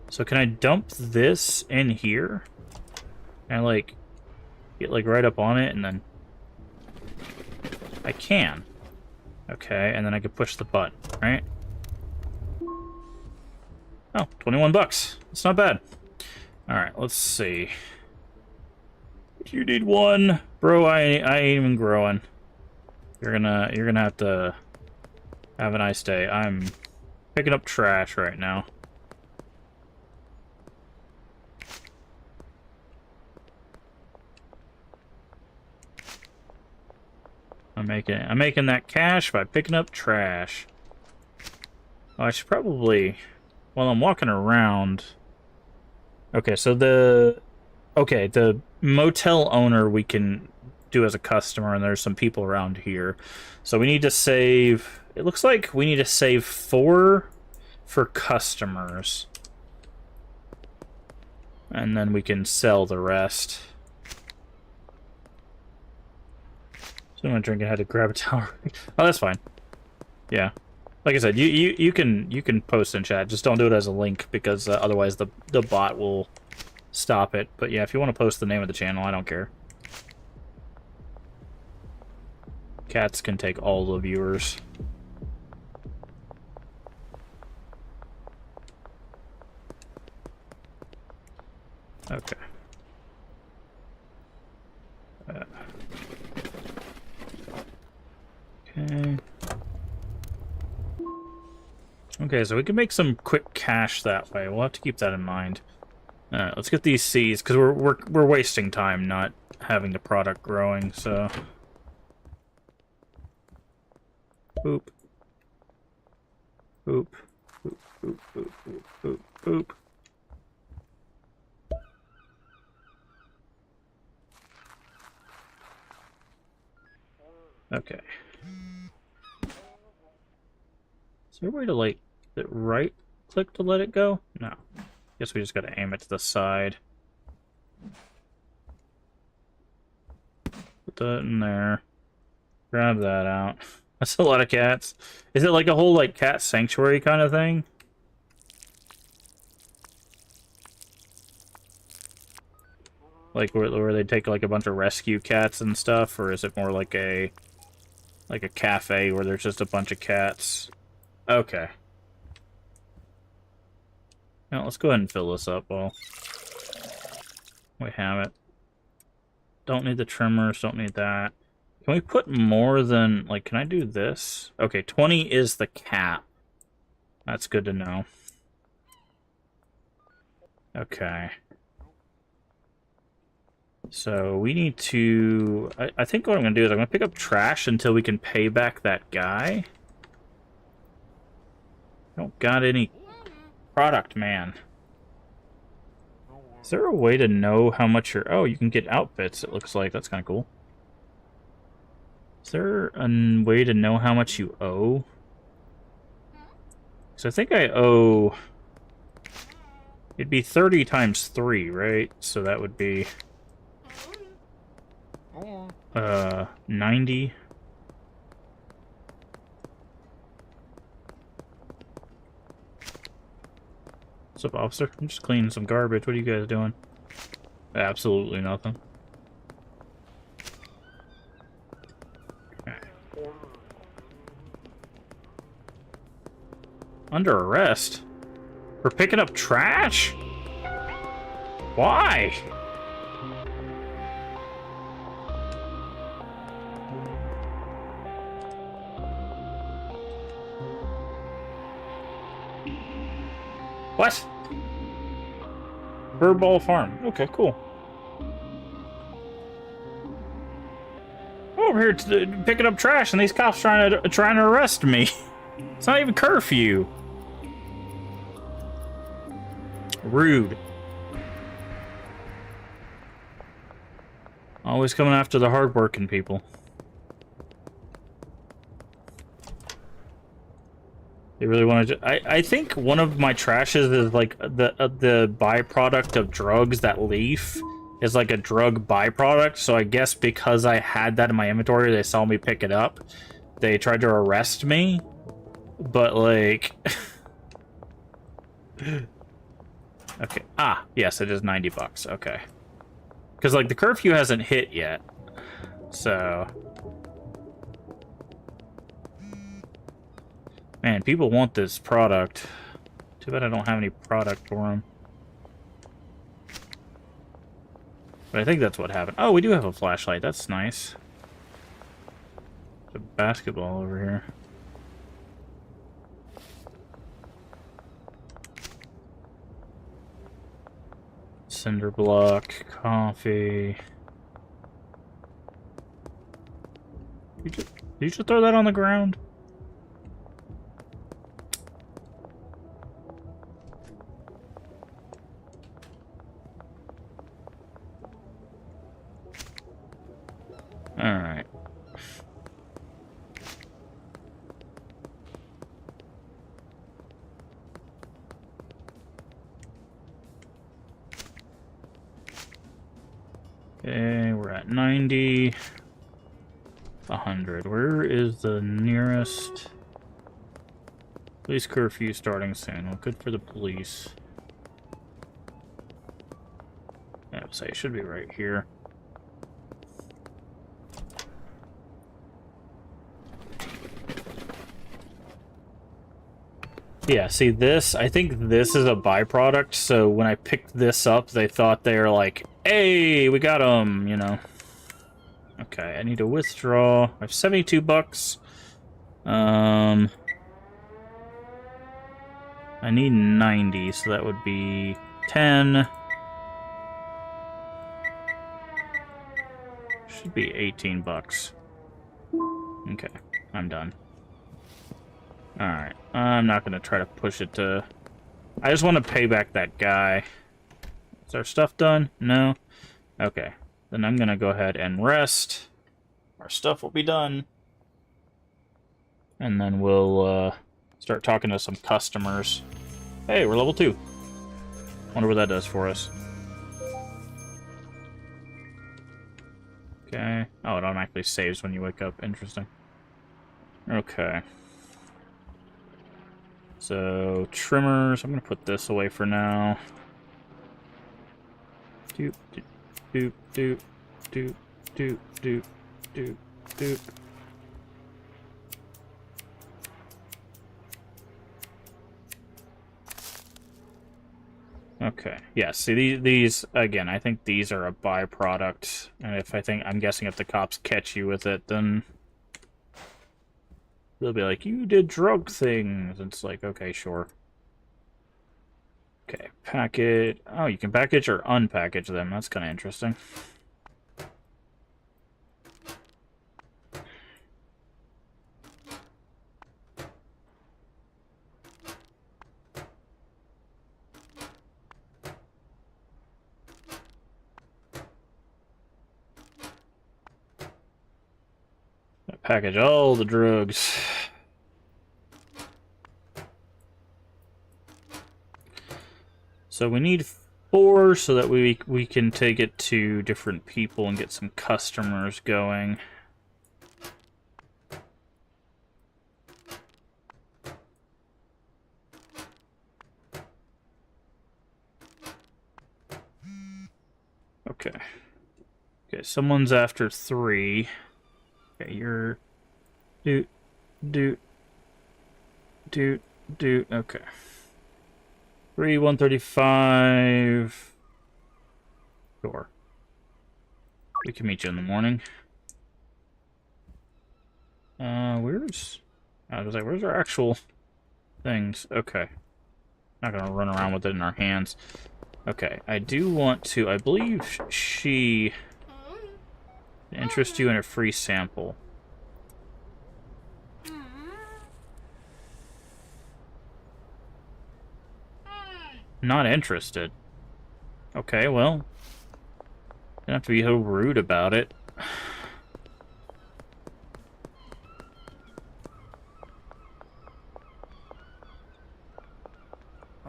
So can I dump this in here? Can I, like, get, like, right up on it and then... I can. Okay, and then I can push the button, right? Oh, 21 bucks. It's not bad. Alright, let's see. You need one. Bro, I ain't even growing. You're gonna have to have a nice day. I'm picking up trash right now. I'm making that cash by picking up trash. Oh, I should probably, while I'm walking around. Okay, so the motel owner we can do as a customer, and there's some people around here. So we need to save, it looks like we need to save 4 for customers. And then we can sell the rest. So I'm gonna drink ahead to grab a towel. Oh, that's fine. Yeah. Like I said, you can post in chat. Just don't do it as a link, because otherwise the bot will stop it. But yeah, if you want to post the name of the channel, I don't care. Cats can take all the viewers. Okay. Okay. Okay, so we can make some quick cash that way. We'll have to keep that in mind. Alright, let's get these seeds, because we're wasting time not having the product growing, so... Boop. Boop. Boop, boop, boop, boop, boop, boop. Okay. Is there a way to, like, right click to let it go? No. Guess we just gotta aim it to the side. Put that in there. Grab that out. That's a lot of cats. Is it like a whole, like, cat sanctuary kind of thing? Like, where they take, like, a bunch of rescue cats and stuff? Or is it more like a cafe where there's just a bunch of cats? Okay. Now, let's go ahead and fill this up while we have it. Don't need the trimmers, don't need that. Can we put more than, like, can I do this? Okay, 20 is the cap. That's good to know. Okay. So we need to, I think what I'm going to do is I'm going to pick up trash until we can pay back that guy. Don't got any product, man. Is there a way to know how much you're... Oh, you can get outfits, it looks like. That's kind of cool. Is there a way to know how much you owe? So I think I owe... It'd be 30 times 3, right? So that would be... 90. What's up, officer? I'm just cleaning some garbage. What are you guys doing? Absolutely nothing. Okay. Under arrest? For picking up trash? Why? What? Birdball Farm. Okay, cool. I'm over here picking up trash, and these cops trying to arrest me. It's not even curfew. Rude. Always coming after the hard-working people. They really want to. I think one of my trashes is like the byproduct of drugs. That leaf is like a drug byproduct. So I guess because I had that in my inventory, they saw me pick it up. They tried to arrest me, but like, okay. Ah, yes, it is $90. Okay, because like the curfew hasn't hit yet, so. Man, people want this product. Too bad I don't have any product for them. But I think that's what happened. Oh, we do have a flashlight. That's nice. There's a basketball over here. Cinder block, coffee. Did you just throw that on the ground? Alright. Okay, we're at 90. 100. Where is the nearest? Police curfew starting soon. Well, good for the police. I would say it should be right here. Yeah, see this? I think this is a byproduct, so when I picked this up, they thought they were like, hey, we got them, you know. Okay, I need to withdraw. I have $72. I need 90, so that would be 10. Should be $18. Okay, I'm done. Alright, I'm not going to try to push it to... I just want to pay back that guy. Is our stuff done? No? Okay, then I'm going to go ahead and rest. Our stuff will be done. And then we'll start talking to some customers. Hey, we're level 2. Wonder what that does for us. Okay. Oh, it automatically saves when you wake up. Interesting. Okay. So, trimmers. I'm going to put this away for now. Doop, doop, doop, doop, doop, doop, doop, doop. Okay. Yeah, see, these, again, I think these are a byproduct. And if I'm guessing if the cops catch you with it, then they'll be like, you did drug things. It's like, okay, sure. Okay, package. Oh, you can package or unpackage them. That's kind of interesting. Package all the drugs. So we need 4 so that we can take it to different people and get some customers going. Okay. Okay, someone's after 3. Okay, you're... Doot, doot, doot, doot. Okay. 3, 135. Sure. We can meet you in the morning. Where's... I was like, where's our actual things? Okay. Not gonna run around with it in our hands. Okay, I do want to... I believe she... interest you in a free sample. Not interested. Okay, well, you don't have to be so rude about it.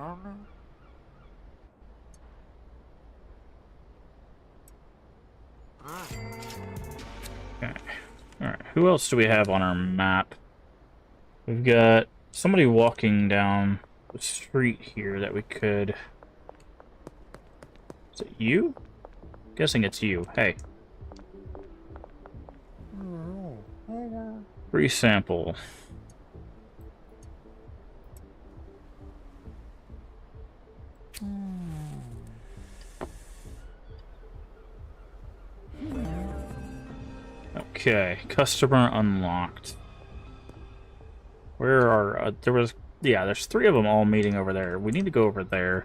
Okay. Alright, who else do we have on our map? We've got somebody walking down the street here that we could... Is it you? I'm guessing it's you. Hey. Free sample. Okay, customer unlocked. Where are... there's 3 of them all meeting over there. We need to go over there.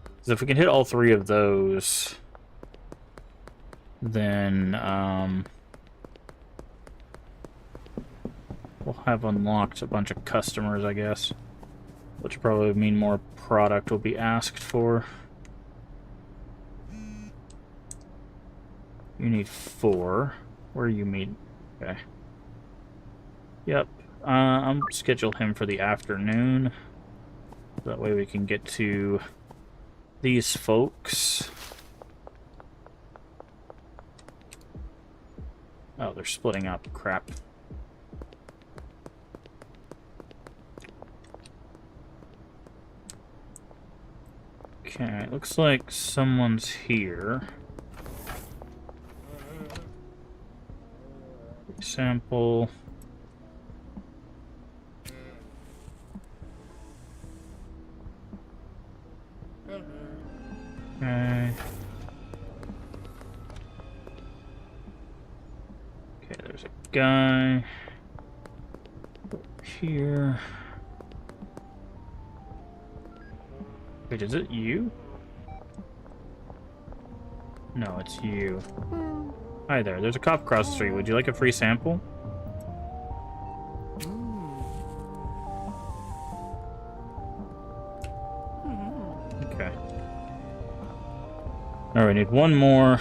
Because if we can hit all 3 of those, then, we'll have unlocked a bunch of customers, I guess. Which will probably mean more product will be asked for. You need 4. Where you meet? Okay. Yep. I'll schedule him for the afternoon. That way we can get to these folks. Oh, they're splitting up. Crap. Okay, looks like someone's here. Sample. Okay. Okay, there's a guy here. Wait, is it you? No, it's you. Hi there, there's a cop across the street. Would you like a free sample? Okay. Alright, we need one more.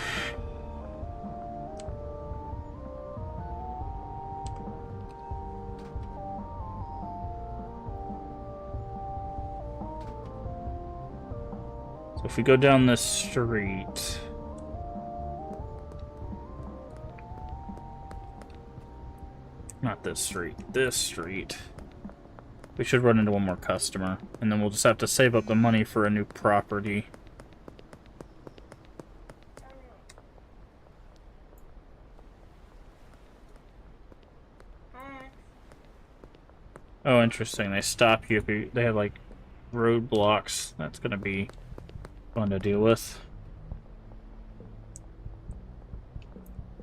So if we go down this street... Not this street. This street. We should run into one more customer. And then we'll just have to save up the money for a new property. Oh, interesting. They stop you if you... They have, like, roadblocks. That's gonna be fun to deal with.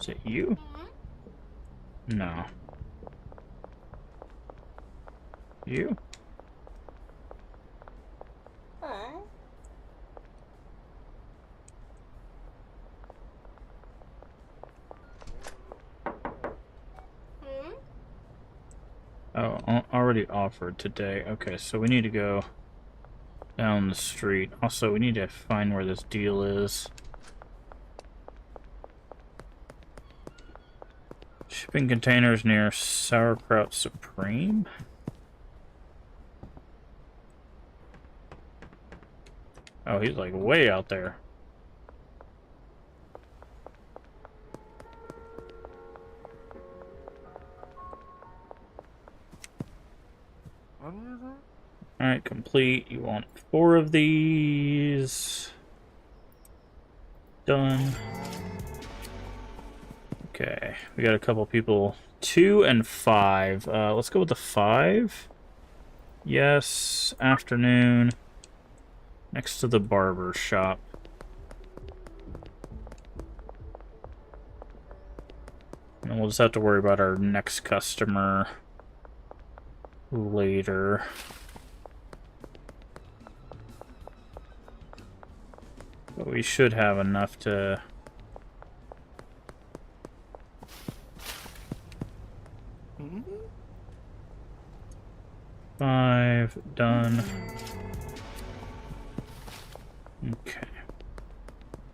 Is it you? No. You? Oh, already offered today. Okay, so we need to go down the street. Also, we need to find where this deal is. Shipping containers near Sauerkraut Supreme? Oh, he's like way out there. Alright, complete. You want 4 of these. Done. Okay, we got a couple people. 2 and 5. Let's go with the 5. Yes, afternoon. Next to the barber shop. And we'll just have to worry about our next customer later. But we should have enough to... Five, done. Okay.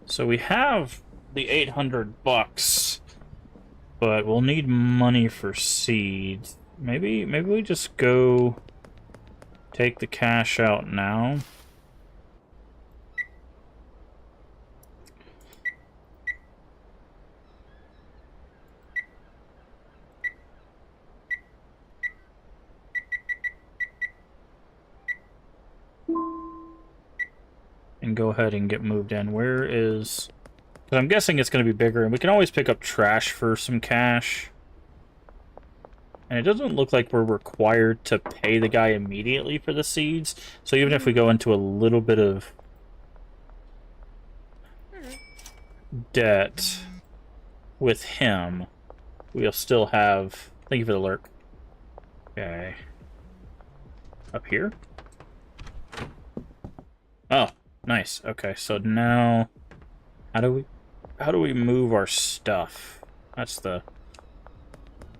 So we have the 800 bucks, but we'll need money for seeds. Maybe we just go take the cash out now. and go ahead and get moved in. Where is... Because I'm guessing it's going to be bigger, and we can always pick up trash for some cash. And it doesn't look like we're required to pay the guy immediately for the seeds. So even if we go into a little bit of debt with him, we'll still have... Thank you for the lurk. Okay. Up here? Oh, nice. Okay, so now how do we move our stuff? That's the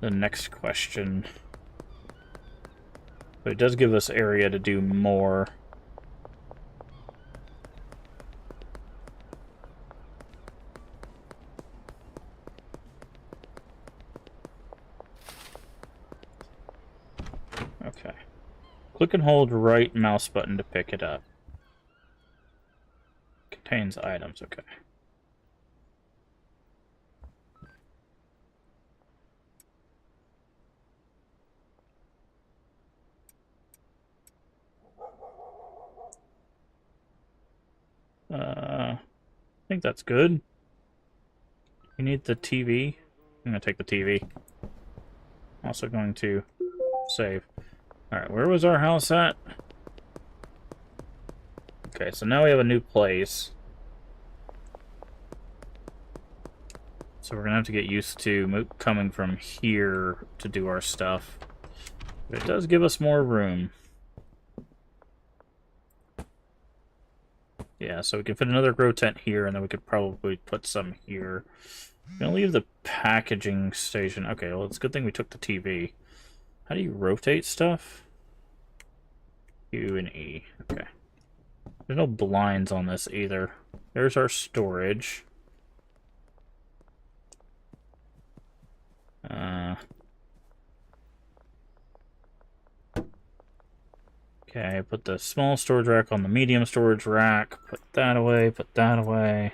next question. But it does give us area to do more. Okay. Click and hold right mouse button to pick it up. Contains items, okay. I think that's good. You need the TV. I'm gonna take the TV. Also going to save. Alright, where was our house at? Okay, so now we have a new place. So we're gonna have to get used to coming from here to do our stuff. But it does give us more room. Yeah, so we can fit another grow tent here, and then we could probably put some here. I'm gonna leave the packaging station. Okay, well, it's a good thing we took the TV. How do you rotate stuff? U and E. Okay. There's no blinds on this either. There's our storage. Okay, put the small storage rack on the medium storage rack. Put that away, put that away.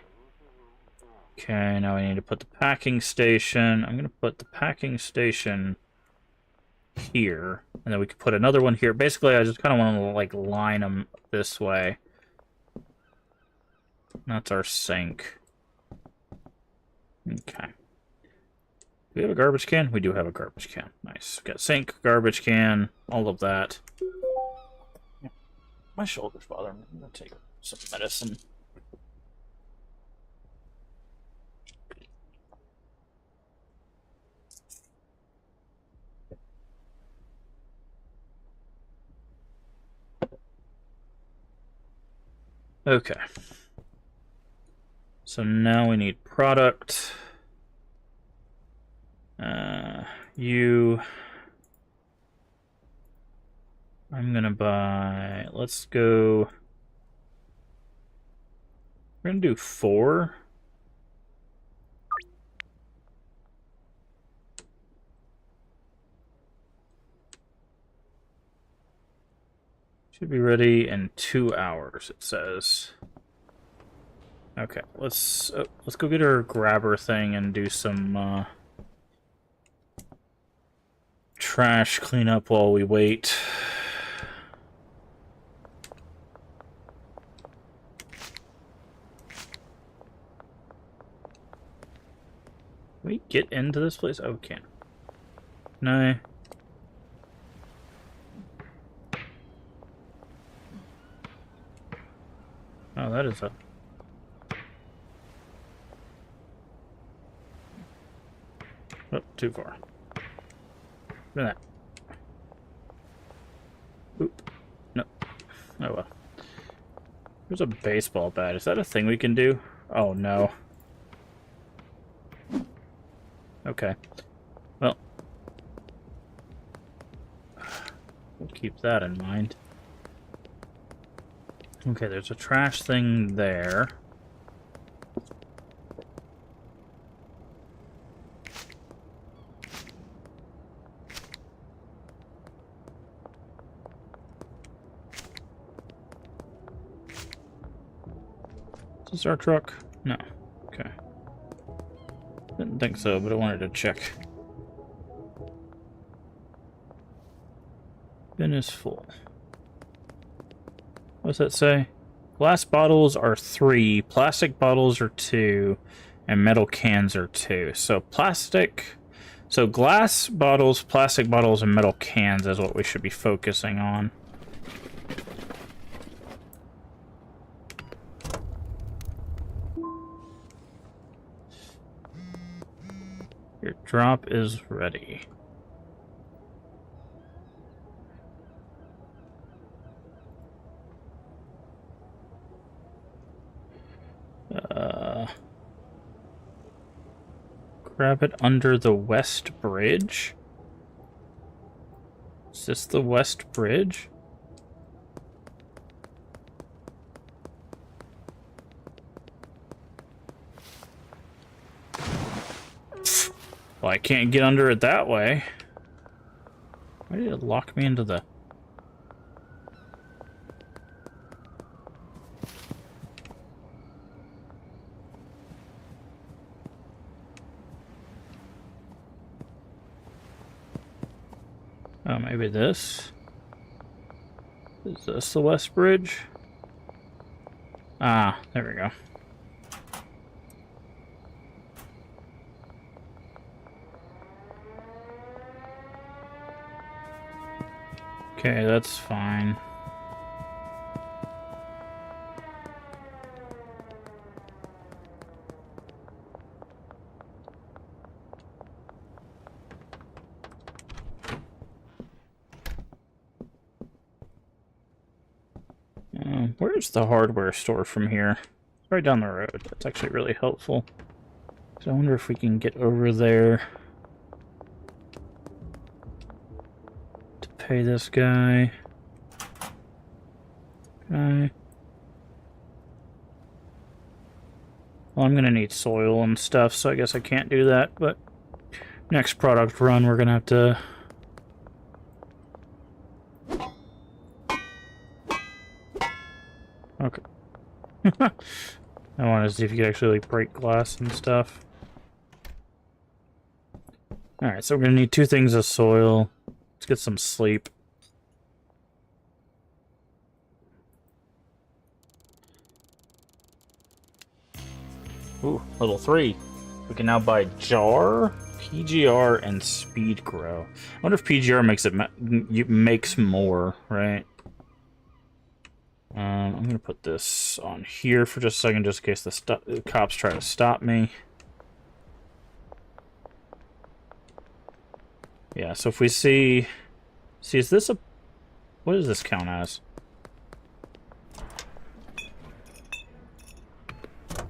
Okay, now we need to put the packing station. I'm going to put the packing station here. And then we could put another one here. Basically, I just kind of want to, like, line them this way. That's our sink. Okay. Do we have a garbage can? We do have a garbage can. Nice. Got sink, garbage can, all of that. My shoulder's bothering me. I'm going to take some medicine. Okay. So now we need product. I'm gonna buy, let's go, we're gonna do 4. Should be ready in 2 hours, it says. Okay, let's go get our grabber thing and do some trash cleanup while we wait. Can we get into this place? Oh, we can. No. Oh, that is a... Oh, too far. Look at that. Oop. No. Oh well. There's a baseball bat. Is that a thing we can do? Oh no. Okay. Well. We'll keep that in mind. Okay, there's a trash thing there. Is this our truck? No. Okay. Didn't think so, but I wanted to check. Bin is full. What's that say? Glass bottles are 3, plastic bottles are 2, and metal cans are 2. So glass bottles, plastic bottles, and metal cans is what we should be focusing on. Your drop is ready. Grab it under the west bridge. Is this the west bridge? Well, I can't get under it that way. Why did it lock me into the... Oh, maybe this? Is this the west bridge? Ah, there we go. Okay, that's fine. Where's the hardware store from here? It's right down the road. That's actually really helpful. So I wonder if we can get over there to pay this guy. Well, I'm gonna need soil and stuff, so I guess I can't do that, but next product run we're gonna have to... Okay. I wanted to see if you could actually like break glass and stuff. Alright, so we're gonna need 2 things of soil. Let's get some sleep. Ooh, level 3. We can now buy Jar, PGR, and Speed Grow. I wonder if PGR makes more, right? I'm gonna put this on here for just a second, just in case the cops try to stop me. Yeah, so if we see, is this a, what does this count as?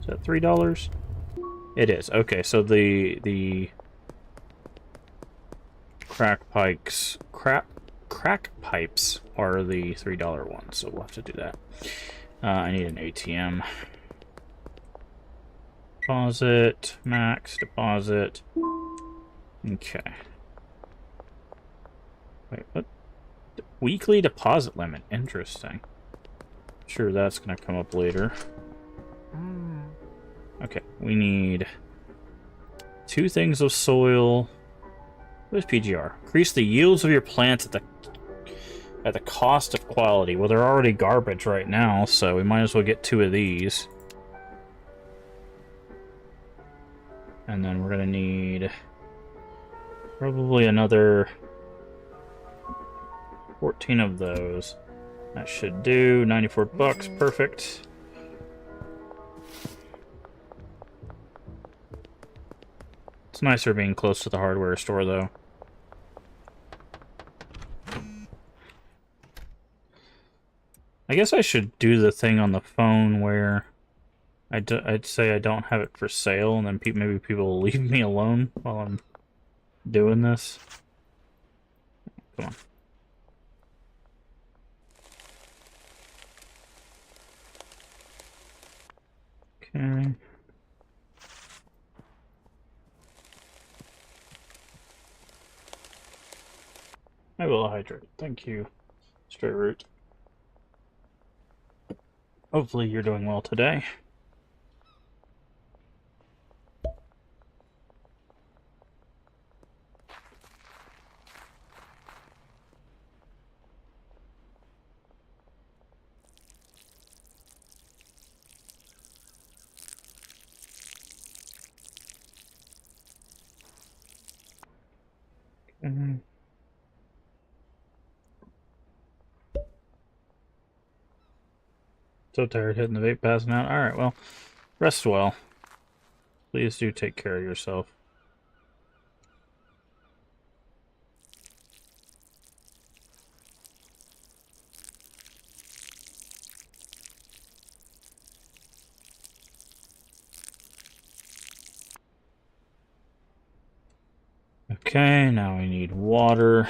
Is that $3? It is. Okay, so the crack pipes are the $3 ones, so we'll have to do that. I need an ATM. Deposit, max, deposit. Okay. Wait, what? Weekly deposit limit. Interesting. Sure, that's gonna come up later. Okay, we need 2 things of soil. What is PGR? Increase the yields of your plants at the cost of quality. Well, they're already garbage right now, so we might as well get 2 of these. And then we're gonna need probably another 14 of those. That should do 94 bucks. Perfect. It's nicer being close to the hardware store, though. I guess I should do the thing on the phone where I'd say I don't have it for sale, and then maybe people will leave me alone while I'm doing this. Come on. Okay. I will hydrate. Thank you, Straight Root. Hopefully you're doing well today. So tired hitting the vape, passing out. Alright, well, rest well. Please do take care of yourself. Okay, now we need water.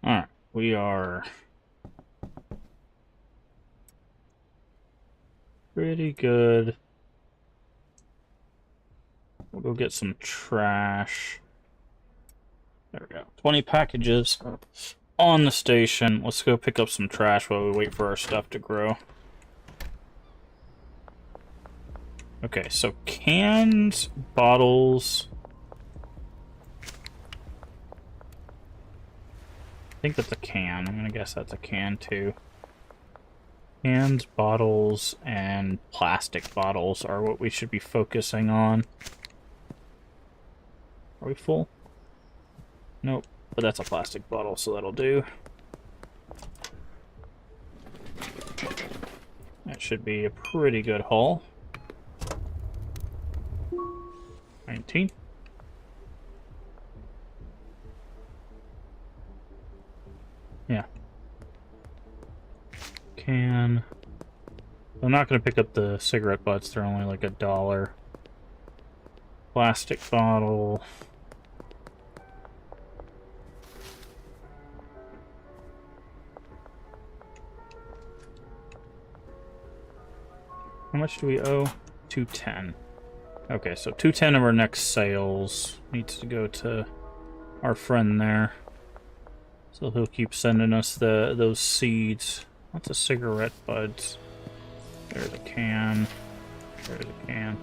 Alright, we are pretty good. We'll go get some trash. There we go. 20 packages on the station. Let's go pick up some trash while we wait for our stuff to grow. Okay, so cans, bottles. I think that's a can. I'm gonna guess that's a can too. Cans, bottles, and plastic bottles are what we should be focusing on. Are we full? Nope, but that's a plastic bottle, so that'll do. That should be a pretty good haul. 19. Yeah. Can. I'm not going to pick up the cigarette butts. They're only like $1. Plastic bottle. How much do we owe? 210. Okay, so 210 of our next sales needs to go to our friend there. So he'll keep sending us those seeds. Lots of cigarette buds. There's a can. There's a can.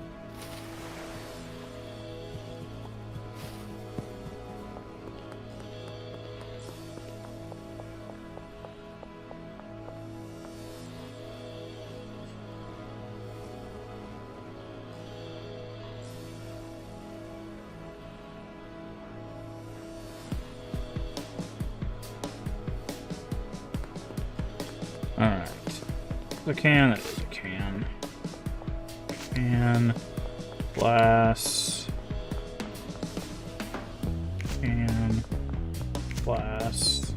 Alright. The can, that is a can. Can. Glass. Can. Glass.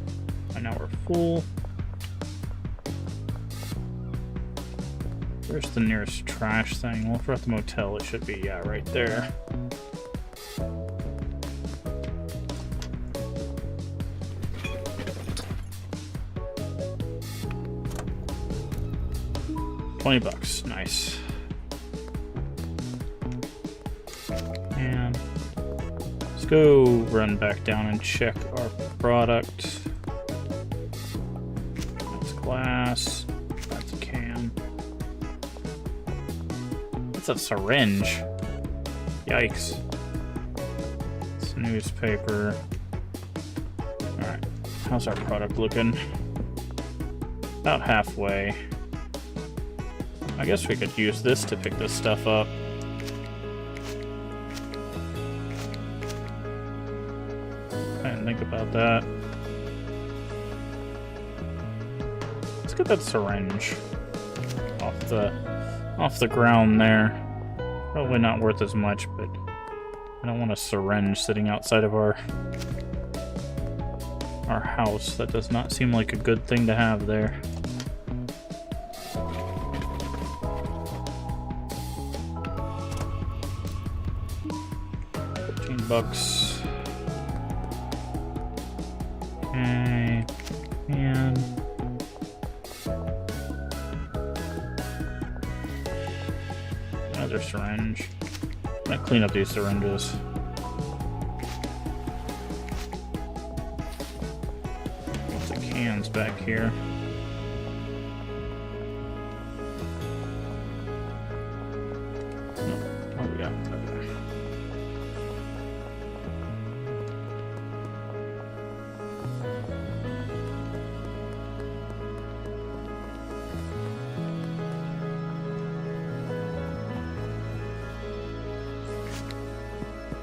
And now we're full. Where's the nearest trash thing? Well, if we're at the motel, it should be, yeah, right there. $20, nice. And let's go run back down and check our product. That's glass. That's a can. That's a syringe. Yikes. It's a newspaper. Alright, how's our product looking? About halfway. I guess we could use this to pick this stuff up. I didn't think about that. Let's get that syringe off the ground there. Probably not worth as much, but I don't want a syringe sitting outside of our house. That does not seem like a good thing to have there. $15. Okay, and another syringe. I'm gonna clean up these syringes. Lots of cans back here. What do we got? Okay.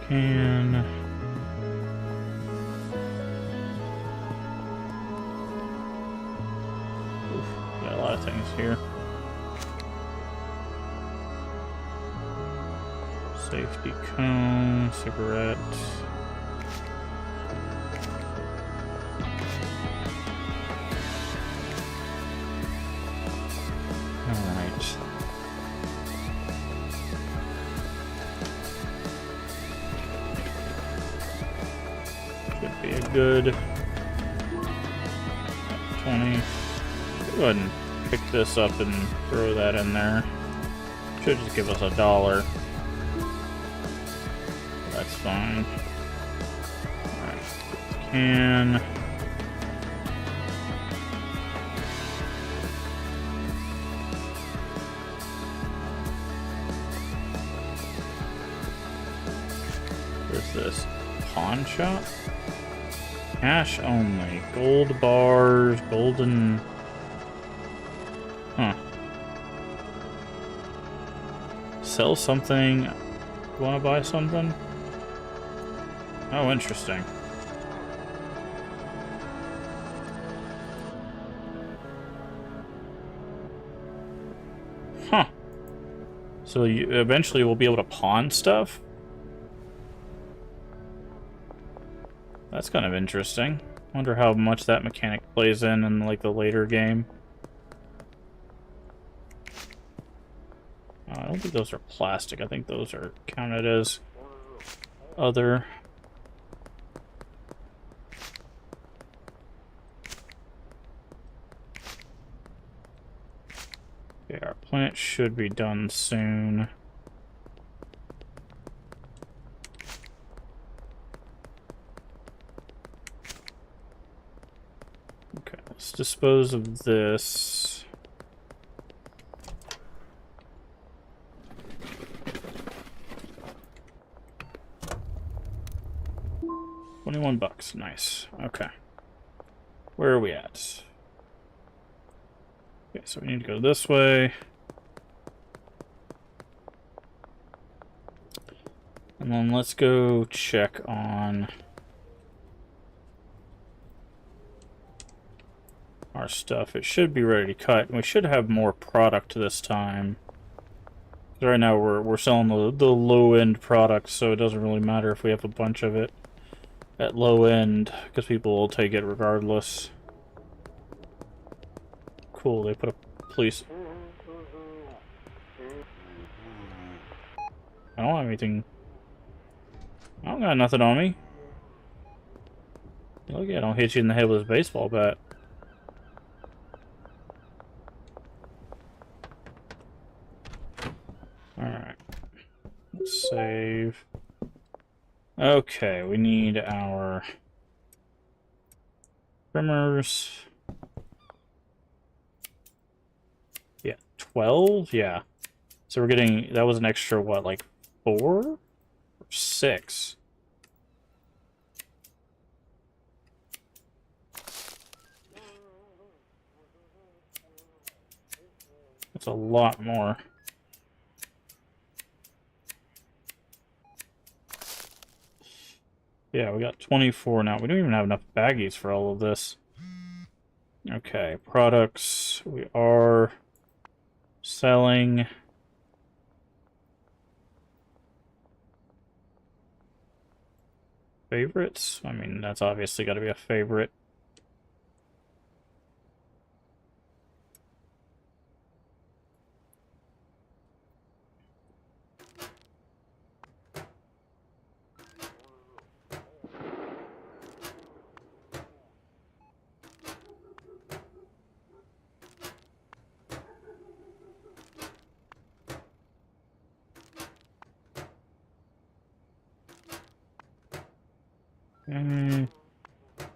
can. Oof, got a lot of things here. Safety cone, cigarette. Alright. Should be a good 20. Go ahead and pick this up and throw that in there. Should just give us $1. That's fine. Alright. Can. Where's this? Pawn shop? Cash only. Gold bars, golden. Huh. Sell something. You want to buy something? Oh, interesting. Huh. So you eventually will be able to pawn stuff? That's kind of interesting. Wonder how much that mechanic plays in like the later game. I don't think those are plastic. I think those are counted as other. Okay, our plant should be done soon. Okay, let's dispose of this. $21, nice. Okay. Where are we at? Okay, so we need to go this way. And then let's go check on our stuff. It should be ready to cut. We should have more product this time. Right now we're selling the low-end products, so it doesn't really matter if we have a bunch of it at low end, because people will take it regardless. Cool, they put a police. I don't have anything. I don't got nothing on me. Look, I don't hit you in the head with a baseball bat. Alright. Let's save. Okay, we need our trimmers. Yeah, 12? Yeah. So we're getting, that was an extra, what, like 4? Or 6? That's a lot more. Yeah, we got 24 now. We don't even have enough baggies for all of this. Okay, products. We are selling. Favorites? I mean, that's obviously got to be a favorite.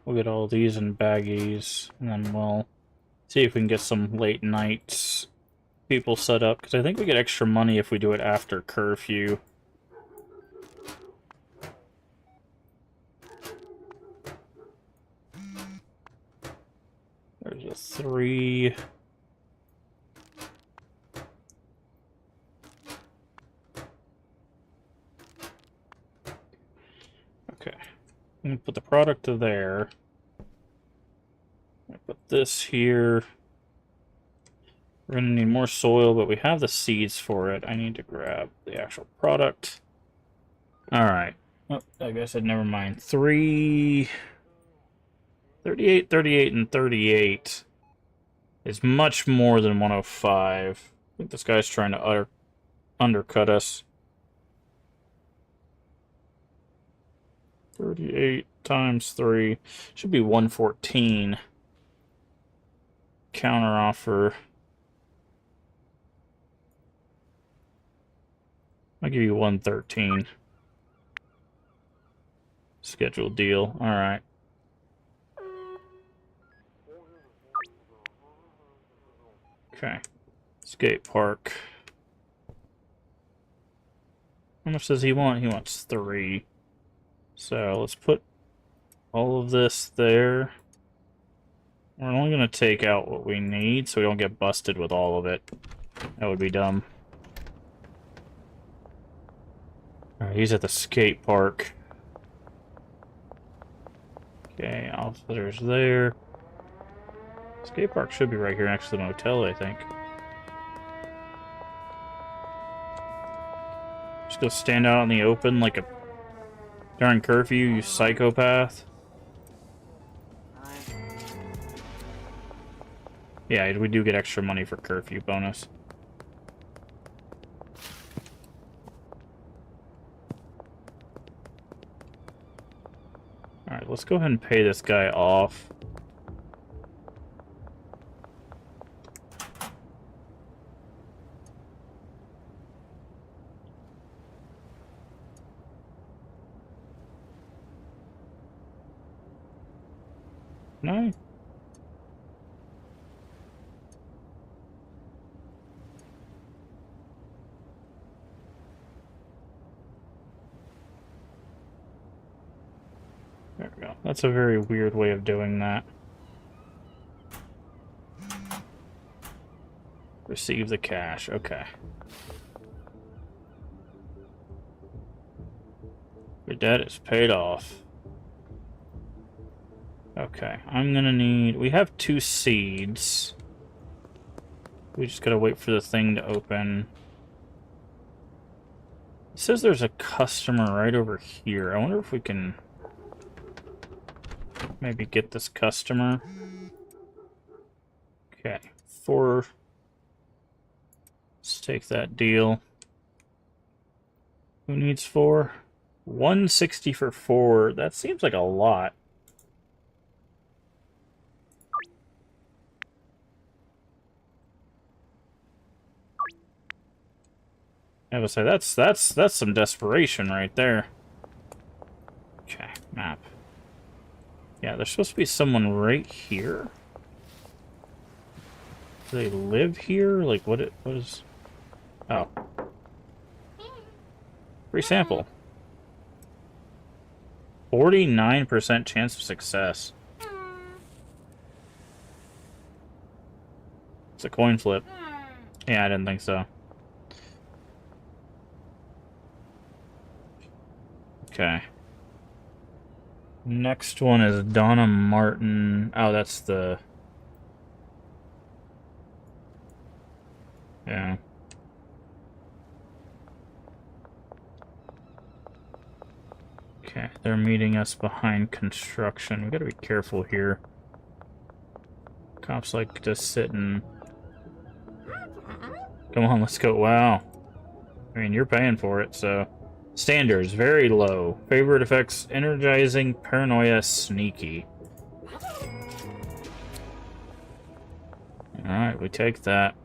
We'll get all these in baggies, and then we'll see if we can get some late nights people set up, because I think we get extra money if we do it after curfew. There's a 3. I'm gonna put the product there. I'm gonna put this here. We're gonna need more soil, but we have the seeds for it. I need to grab the actual product. Alright. Oh, I guess I'd never mind. 38, 38, and 38 is much more than 105. I think this guy's trying to undercut us. 38 times 3 should be 114. Counter offer. I'll give you 113. Scheduled deal. Alright. Okay. Skate park. How much does he want? He wants 3. So let's put all of this there. We're only going to take out what we need so we don't get busted with all of it. That would be dumb. Alright, he's at the skate park. Okay, officers there. Skate park should be right here next to the motel, I think. Just go stand out in the open like a... during curfew, you psychopath. Yeah, we do get extra money for curfew bonus. Alright, let's go ahead and pay this guy off. No. There we go. That's a very weird way of doing that. Receive the cash. Okay. Your debt is paid off. Okay, I'm gonna need... we have 2 seeds. We just gotta wait for the thing to open. It says there's a customer right over here. I wonder if we can maybe get this customer. Okay, 4. Let's take that deal. Who needs 4? 160 for 4. That seems like a lot. I would say that's some desperation right there. Okay, map. Yeah, there's supposed to be someone right here. Do they live here? Like what is... oh. Free sample. 49% chance of success. It's a coin flip. Yeah, I didn't think so. Okay. Next one is Donna Martin. Oh, that's the... yeah. Okay, they're meeting us behind construction. We gotta be careful here. Cops like to sit and... come on, let's go. Wow. I mean, you're paying for it, so... Standards, very low. Favorite effects, energizing, paranoia, sneaky. Alright, we take that.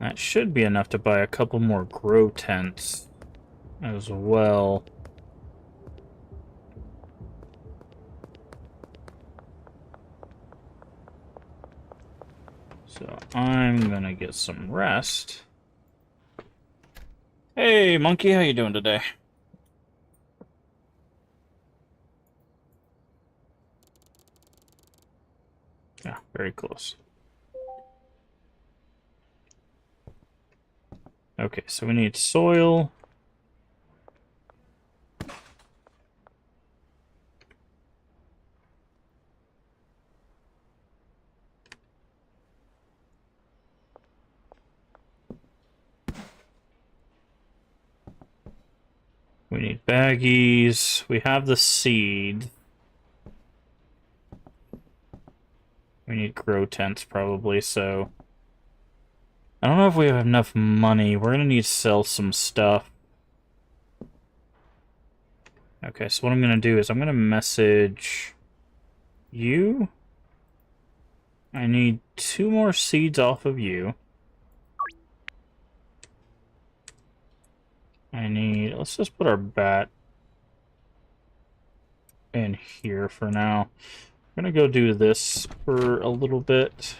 That should be enough to buy a couple more grow tents as well. So I'm gonna get some rest. Hey, monkey, how you doing today? Yeah, very close. Okay, so we need soil. We need baggies. We have the seed. We need grow tents probably, so... I don't know if we have enough money. We're gonna need to sell some stuff. Okay, so what I'm gonna do is I'm gonna message you. I need 2 more seeds off of you. Let's just put our bat in here for now. I'm gonna go do this for a little bit.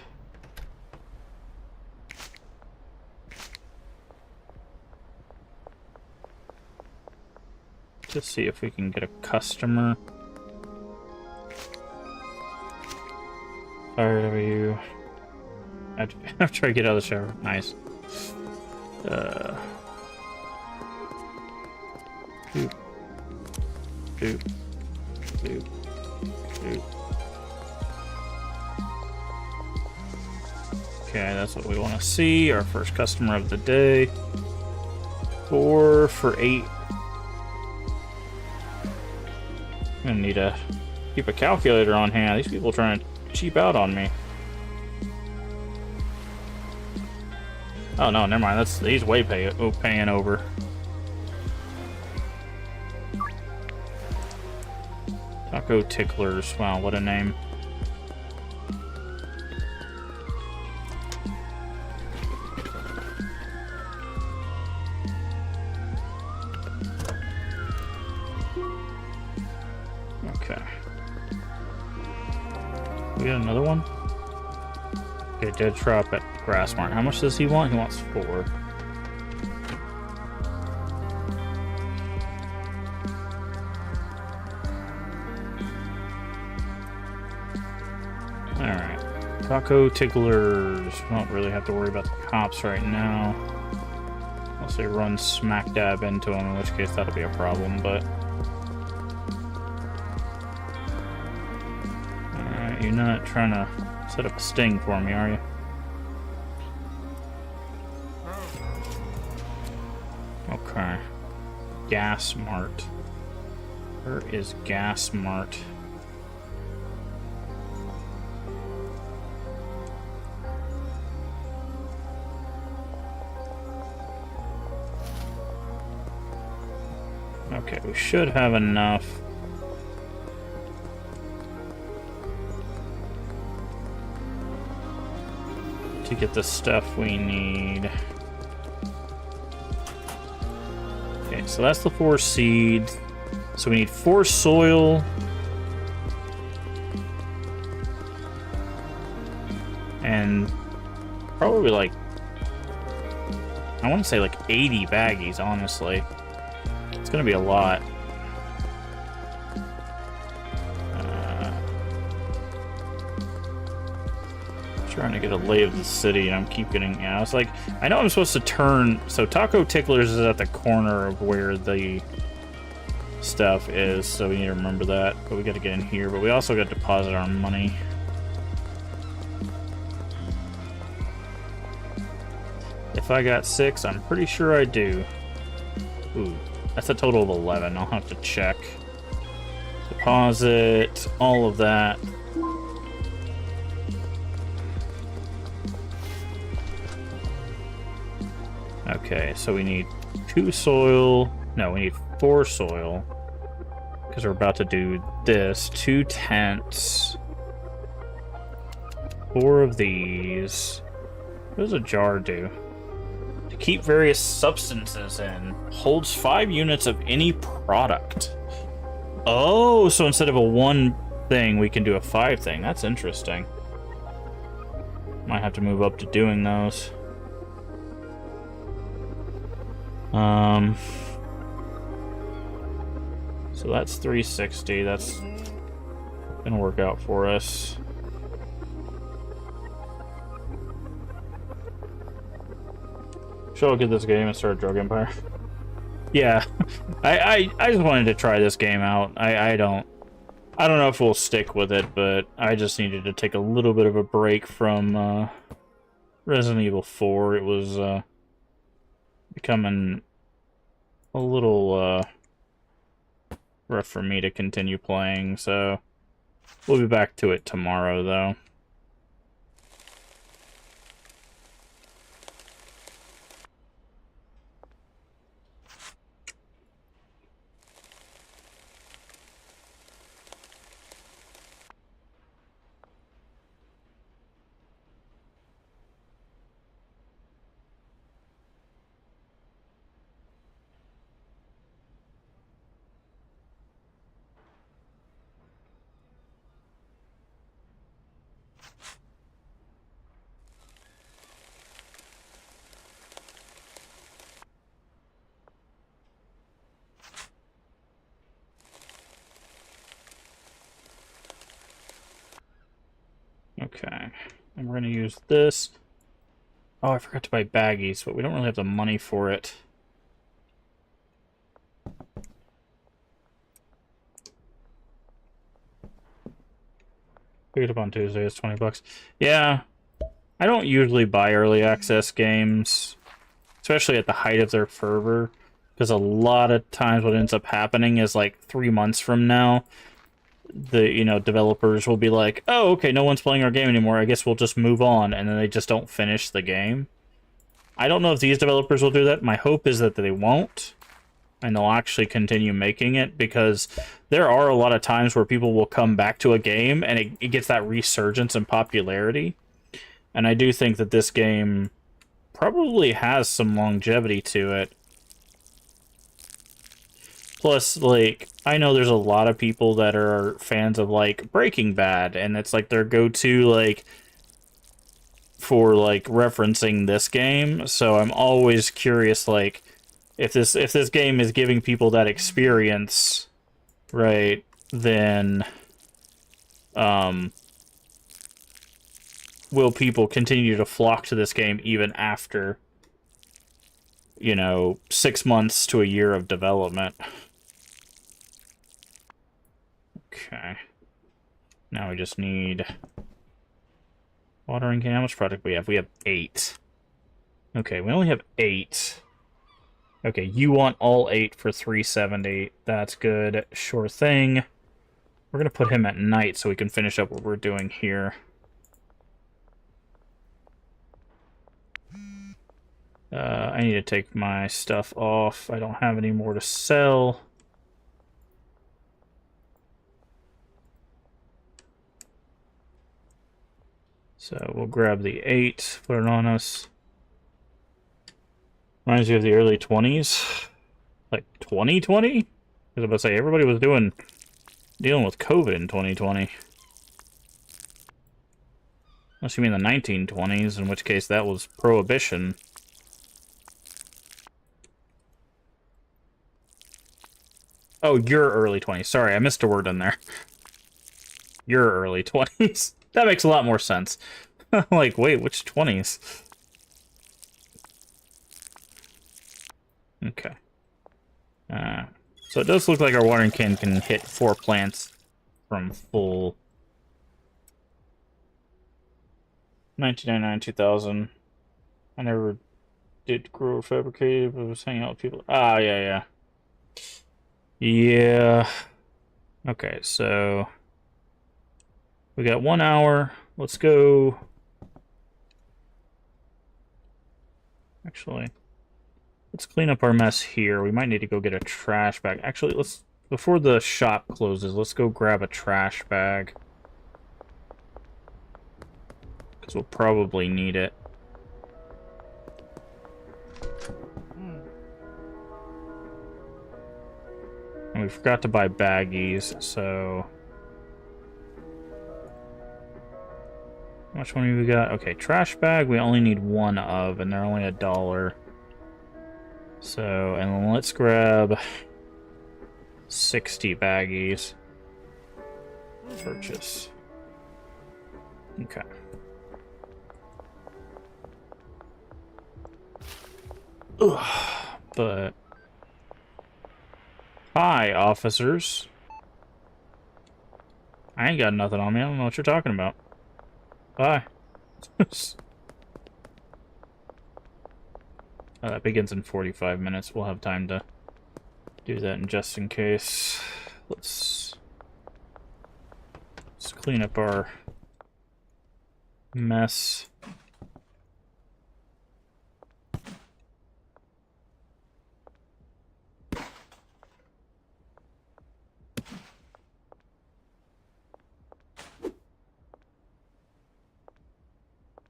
To see if we can get a customer. Tired of you. I have to try to get out of the shower. Nice. Boop. Boop. Boop. Boop. Okay, that's what we want to see. Our first customer of the day. 4 for 8. I'm gonna need to keep a calculator on hand. These people are trying to cheap out on me. Oh no, never mind. He's way paying over. Taco Ticklers. Wow, what a name. Okay. We got another one? Okay, Dead Trap at Grassmart. How much does he want? He wants 4. Alright. Taco Ticklers. We don't really have to worry about the cops right now. Unless they run smack dab into them, in which case that'll be a problem, but... Alright, you're not trying to set up a sting for me, are you? Okay. Gas Mart. Where is Gas Mart? Okay, we should have enough. To get the stuff we need. Okay, so that's the 4 seeds. So we need 4 soil. And probably like, I want to say like 80 baggies, honestly. It's gonna be a lot. Trying to get a lay of the city, and I'm keep getting. I was like, I know I'm supposed to turn. So Taco Ticklers is at the corner of where the stuff is, so we need to remember that. But we got to get in here. But we also got to deposit our money. If I got 6, I'm pretty sure I do. Ooh, that's a total of 11. I'll have to check. Deposit all of that. Okay, so we need 2 soil. No, we need 4 soil. Because we're about to do this. 2 tents. 4 of these. What does a jar do? To keep various substances in. Holds 5 units of any product. Oh, so instead of a 1 thing, we can do a 5 thing. That's interesting. Might have to move up to doing those. So that's 360. That's gonna work out for us. Should I get this game and start a drug empire? Yeah, I just wanted to try this game out. I don't know if we'll stick with it, but I just needed to take a little bit of a break from Resident Evil 4. It was becoming a little rough for me to continue playing, so we'll be back to it tomorrow, though. Okay, and we're gonna use this. Oh, I forgot to buy baggies, but we don't really have the money for it. Pick it up on Tuesday, it's 20 bucks. Yeah, I don't usually buy early access games, especially at the height of their fervor, because a lot of times what ends up happening is like 3 months from now, the developers will be like, oh, okay, no one's playing our game anymore, I guess we'll just move on, and then they just don't finish the game. I don't know if these developers will do that. My hope is that they won't, and they'll actually continue making it, because there are a lot of times where people will come back to a game and it gets that resurgence in popularity. And I do think that this game probably has some longevity to it. Plus, like, I know there's a lot of people that are fans of, like, Breaking Bad, and it's, like, their go-to, like, for, like, referencing this game. So I'm always curious, like, if this game is giving people that experience, right, then, will people continue to flock to this game even after, 6 months to a year of development? Okay. Now we just need watering can. How much product we have? We have 8. Okay, we only have 8. Okay, you want all 8 for 370. That's good. Sure thing. We're gonna put him at night so we can finish up what we're doing here. I need to take my stuff off. I don't have any more to sell. So we'll grab the 8, put it on us. Reminds you of the early 20s. Like 2020? I was about to say, everybody was dealing with COVID in 2020. Unless you mean the 1920s, in which case that was Prohibition. Oh, your early 20s. Sorry, I missed a word in there. Your early 20s. That makes a lot more sense. Like, wait, which 20s? Okay. So it does look like our watering can hit 4 plants from full. 1999, 2000. I never did grow fabricated, but I was hanging out with people. Ah, yeah. Yeah. Okay, so we got 1 hour. Let's go. Actually, let's clean up our mess here. We might need to go get a trash bag. Actually, before the shop closes, let's go grab a trash bag. Because we'll probably need it. And we forgot to buy baggies, so... How much money we got? Okay, trash bag we only need 1 of, and they're only $1. So, and then let's grab 60 baggies. Purchase. Okay. Ugh, but... Hi, officers. I ain't got nothing on me. I don't know what you're talking about. Bye. That begins in 45 minutes. We'll have time to do that just in case. Let's clean up our mess.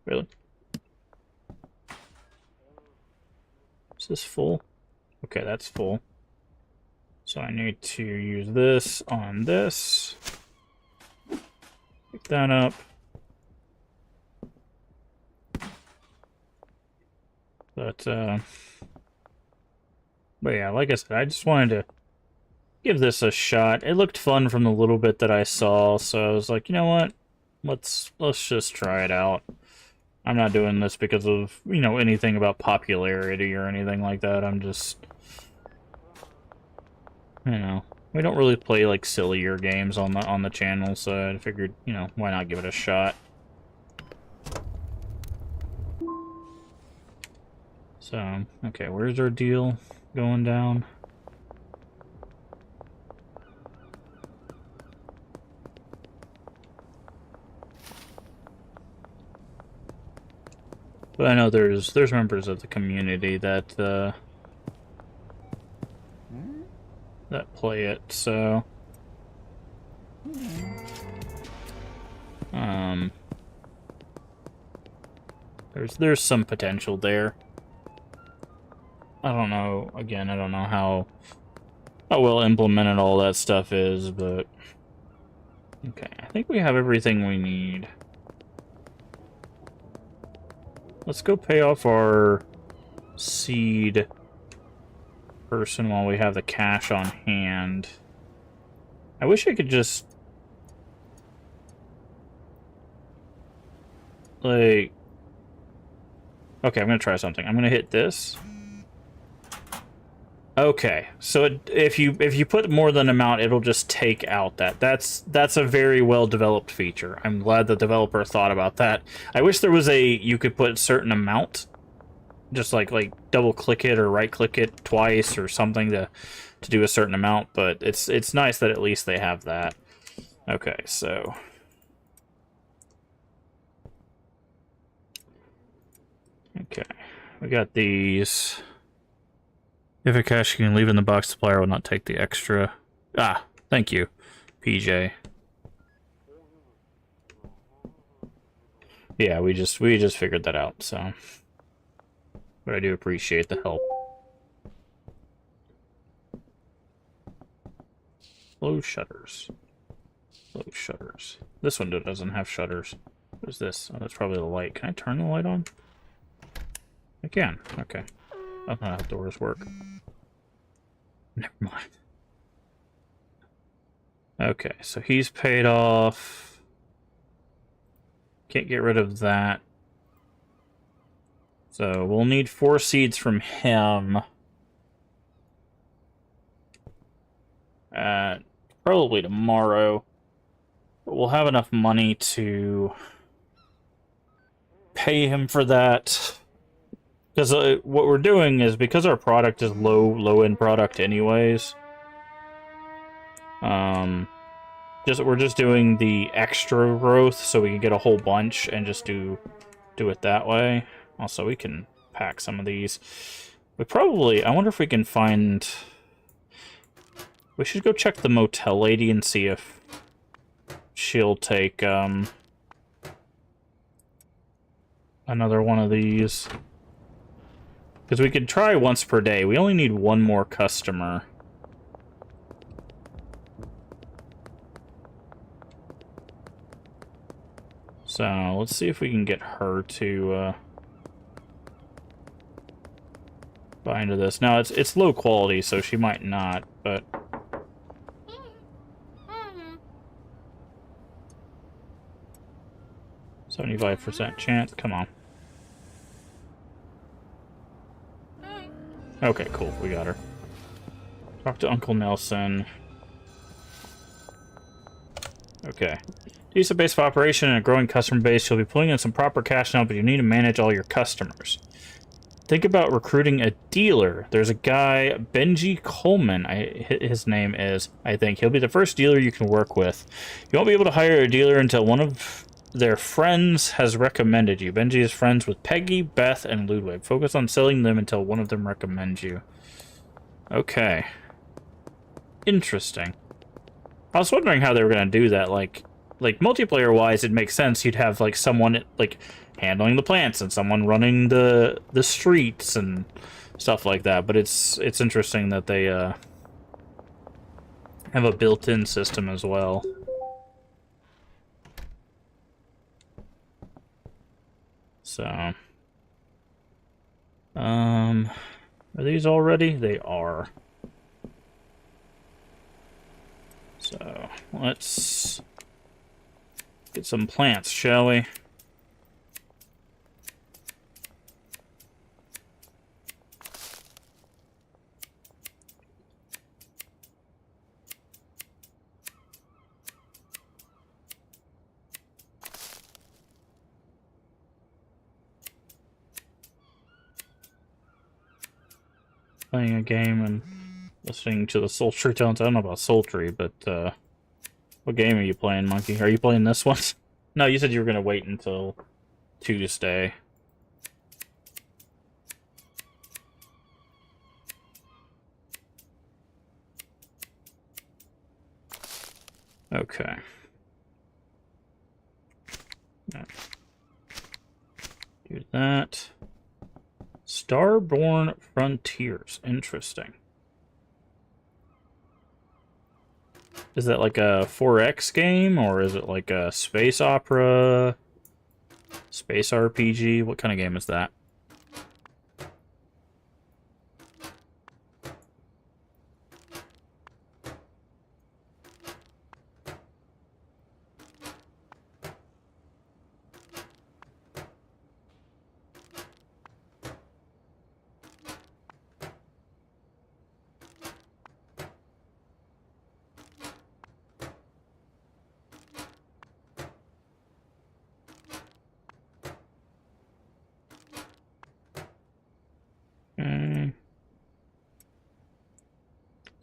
Really? Is this full? Okay, that's full. So I need to use this on this. Pick that up. But yeah, like I said, I just wanted to give this a shot. It looked fun from the little bit that I saw, so I was like, you know what? Let's just try it out. I'm not doing this because of, you know, anything about popularity or anything like that. I'm just, you know, we don't really play like sillier games on the channel, so I figured, you know, why not give it a shot. So, okay, where's our deal going down? But I know there's members of the community that that play it, so there's some potential there. I don't know, again, I don't know how well implemented all that stuff is, but okay, I think we have everything we need. Let's go pay off our seed person while we have the cash on hand. I wish I could just, like, okay, I'm gonna try something. I'm gonna hit this. Okay, so if you put more than an amount, it'll just take out that. That's a very well developed feature. I'm glad the developer thought about that. I wish there was you could put a certain amount, just like double click it or right click it twice or something to do a certain amount. But it's nice that at least they have that. Okay, so okay, we got these. If a cash you can leave in the box, supplier will not take the extra. Ah, thank you, PJ. Yeah, we just figured that out, so. But I do appreciate the help. Close shutters. Close shutters. This window doesn't have shutters. What is this? Oh, that's probably the light. Can I turn the light on? I can. Okay. I don't know how doors work. Never mind. Okay, so he's paid off. Can't get rid of that. So we'll need 4 seeds from him. Probably tomorrow. But we'll have enough money to pay him for that. Because what we're doing is, because our product is low-end product anyways, we're just doing the extra growth so we can get a whole bunch and just do it that way. Also, we can pack some of these. I wonder if we can find... We should go check the motel lady and see if she'll take, another one of these. Because we could try once per day. We only need one more customer. So, let's see if we can get her to buy into this. Now, it's low quality, so she might not, but... 75% chance. Come on. Okay, cool. We got her. Talk to Uncle Nelson. Okay. To use a base of operation and a growing customer base, you'll be pulling in some proper cash now, but you need to manage all your customers. Think about recruiting a dealer. There's a guy, Benji Coleman, his name is, I think. He'll be the first dealer you can work with. You won't be able to hire a dealer until one of their friends has recommended you. Benji is friends with Peggy, Beth, and Ludwig. Focus on selling them until one of them recommends you. Okay. Interesting. I was wondering how they were going to do that. Like multiplayer-wise, it makes sense. You'd have, like, someone, like, handling the plants and someone running the streets and stuff like that. But it's interesting that they have a built-in system as well. So, are these all ready? They are. So, let's get some plants, shall we? Playing a game and listening to the sultry tones. I don't know about sultry, but what game are you playing, Monkey? Are you playing this one? No, you said you were going to wait until Tuesday. Okay. Do that. Starborn Frontiers. Interesting. Is that like a 4X game, or is it like a space opera, space RPG? What kind of game is that?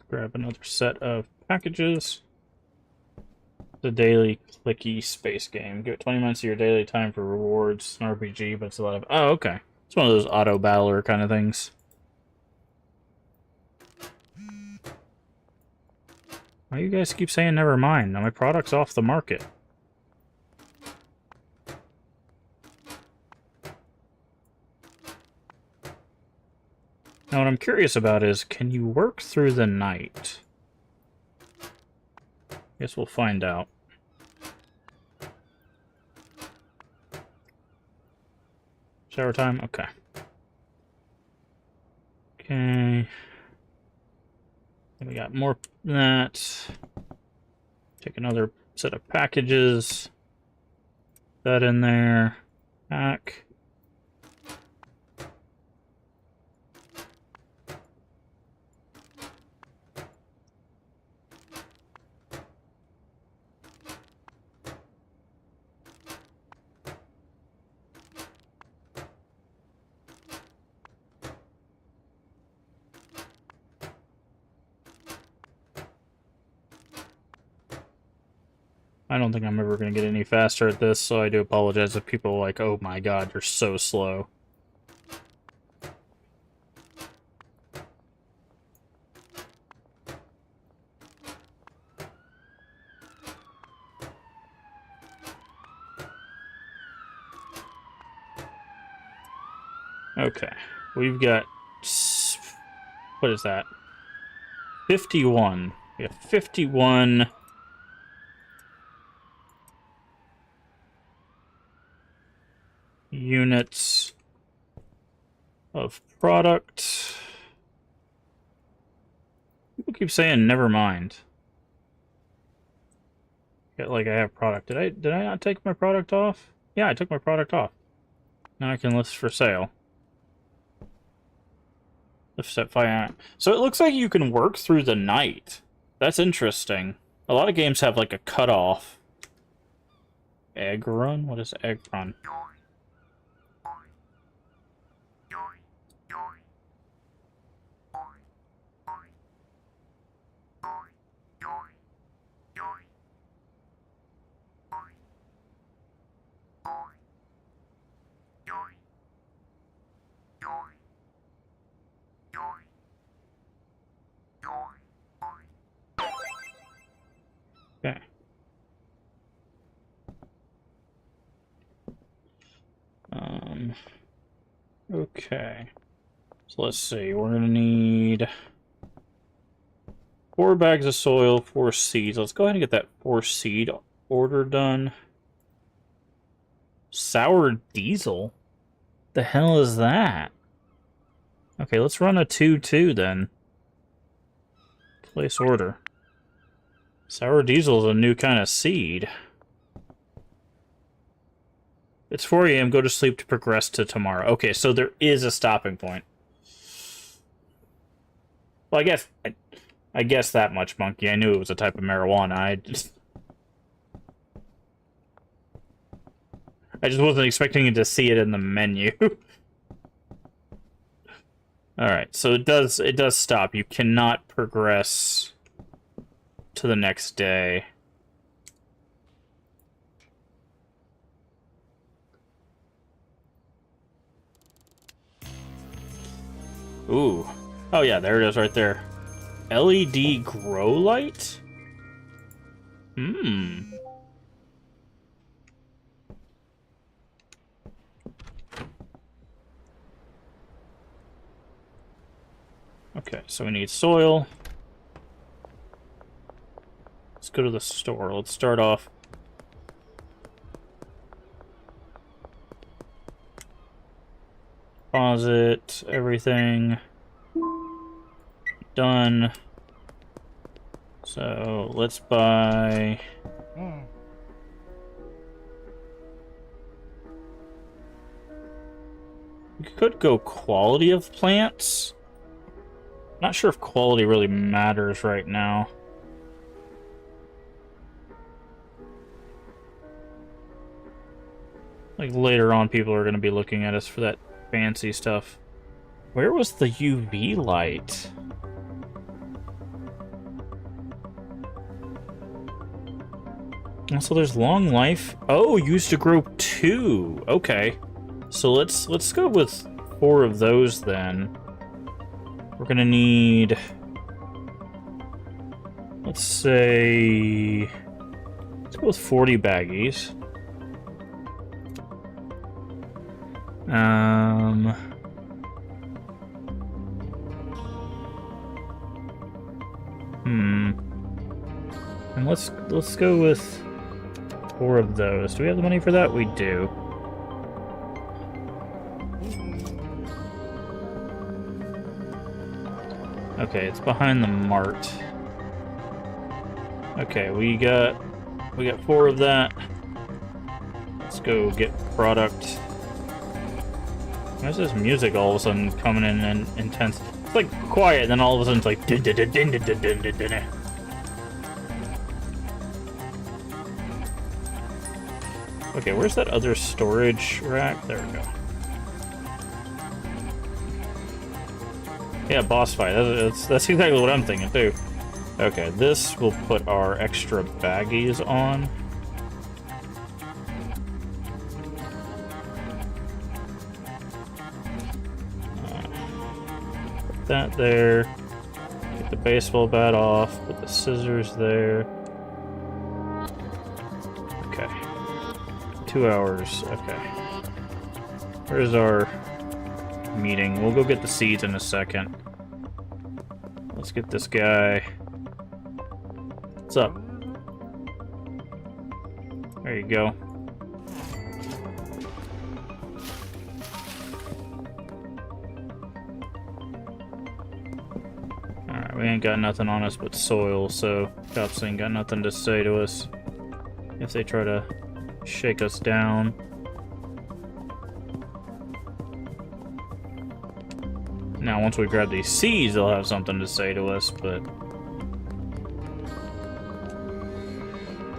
Grab another set of packages. The daily clicky space game. Give it 20 minutes of your daily time for rewards. An RPG, but it's a lot of... Oh, okay. It's one of those auto battler kind of things. Why you guys keep saying never mind? Now my product's off the market. Now what I'm curious about is, can you work through the night? Guess we'll find out. Shower time? Okay. Okay. And we got more than that. Take another set of packages. That in there. Pack. I don't think I'm ever going to get any faster at this, so I do apologize if people are like, oh my god, you're so slow. Okay, we've got... What is that? 51. We have 51... units of product. People keep saying never mind. Like I have product. Did I not take my product off? Yeah, I took my product off. Now I can list for sale. Lift step 5. So it looks like you can work through the night. That's interesting. A lot of games have like a cutoff. Egg run? What is egg run? Okay. Okay. So let's see. We're gonna need 4 bags of soil, 4 seeds. Let's go ahead and get that 4 seed order done. Sour diesel? The hell is that? Okay, let's run a 2-2 then. Place order. Sour diesel is a new kind of seed. It's 4 a.m. Go to sleep to progress to tomorrow. Okay, so there is a stopping point. Well, I guess that much, Monkey. I knew it was a type of marijuana. I just wasn't expecting to see it in the menu. Alright, so it does stop. You cannot progress to the next day. Ooh. Oh yeah, there it is right there. LED grow light? Hmm. Okay, so we need soil. Let's go to the store. Let's start off. Deposit everything. Done. So let's buy. We could go quality of plants. Not sure if quality really matters right now. Like later on, people are going to be looking at us for that fancy stuff. Where was the UV light? So there's long life. Oh, used to grow 2. Okay, so let's go with 4 of those then. We're gonna need, let's say, let's go with 40 baggies. And let's go with 4 of those. Do we have the money for that? We do. Okay, it's behind the mart. Okay, we got 4 of that. Let's go get product. Why's this music all of a sudden coming in and intense? It's like quiet, and then all of a sudden it's like din din din din din din din din. Okay, where's that other storage rack? There we go. Yeah, boss fight. That's exactly what I'm thinking, too. Okay, this will put our extra baggies on. Put that there. Get the baseball bat off. Put the scissors there. Okay. 2 hours. Okay. Where's our meeting? We'll go get the seeds in a second. Let's get this guy. What's up? There you go. Alright, we ain't got nothing on us but soil, so cops ain't got nothing to say to us if they try to shake us down. Now, once we grab these seeds, they'll have something to say to us, but...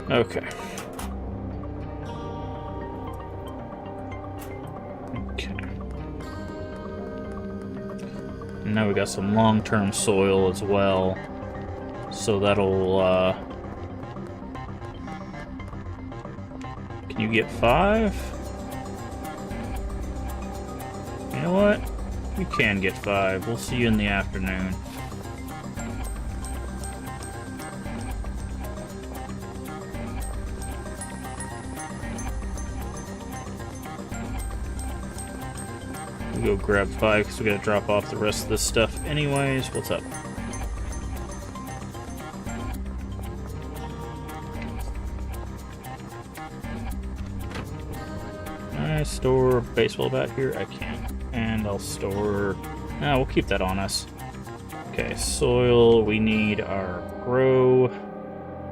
Okay. Okay. And now we got some long-term soil as well. So that'll, Can you get 5? You know what? You can get 5. We'll see you in the afternoon. Go grab 5 because we gotta drop off the rest of this stuff anyways. What's up? Can I store a baseball bat here? I can. And I'll store... No, we'll keep that on us. Okay, soil. We need our grow.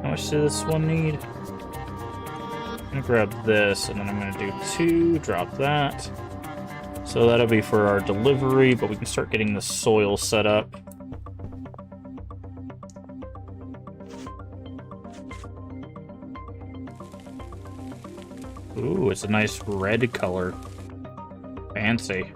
How much does this one need? I'm gonna grab this, and then I'm gonna do 2, drop that. So that'll be for our delivery, but we can start getting the soil set up. Ooh, it's a nice red color. Fancy.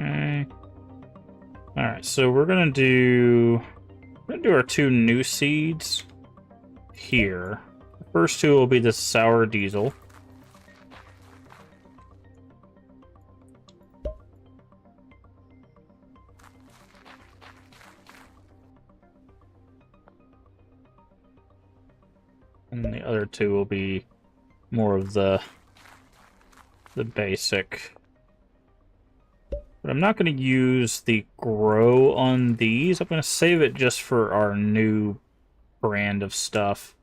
Okay. Alright, so we're gonna do our 2 new seeds here. The first 2 will be the sour diesel. And the other 2 will be more of the basic. But I'm not going to use the grow on these. I'm going to save it just for our new brand of stuff.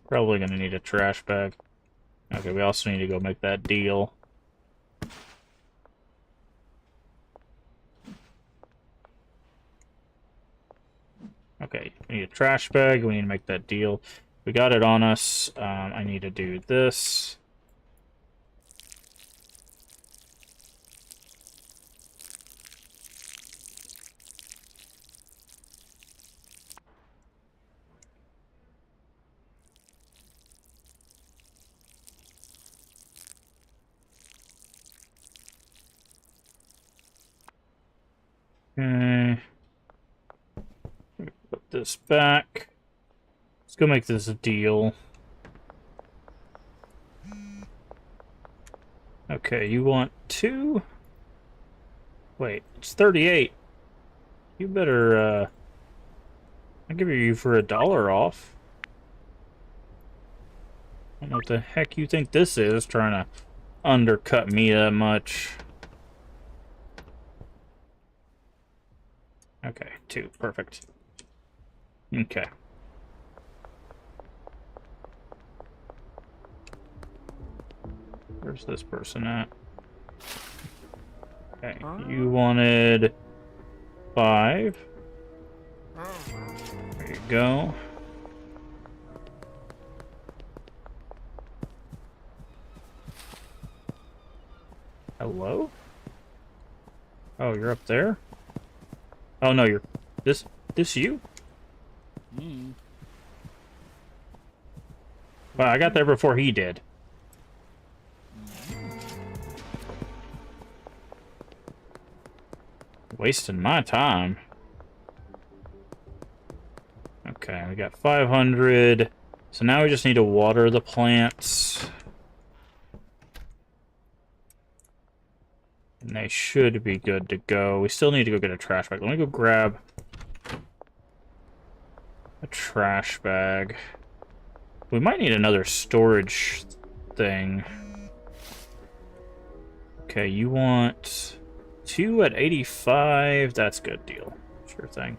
Probably going to need a trash bag. Okay, we also need to go make that deal. Okay, we need a trash bag. We need to make that deal. We got it on us. I need to do this. Okay. Put this back. Let's go make this a deal. Okay, you want 2? Wait, it's 38. You better, I'll give you for $1 off. I don't know what the heck you think this is, trying to undercut me that much. Okay, 2, perfect. Okay. Where's this person at? Okay, you wanted 5. There you go. Hello? Oh, you're up there? Oh no, you're this you? Wow, I got there before he did. Wasting my time. Okay, we got 500. So now we just need to water the plants. And they should be good to go. We still need to go get a trash bag. Let me go grab a trash bag. We might need another storage thing. Okay, you want 2 at 85. That's a good deal. Sure thing.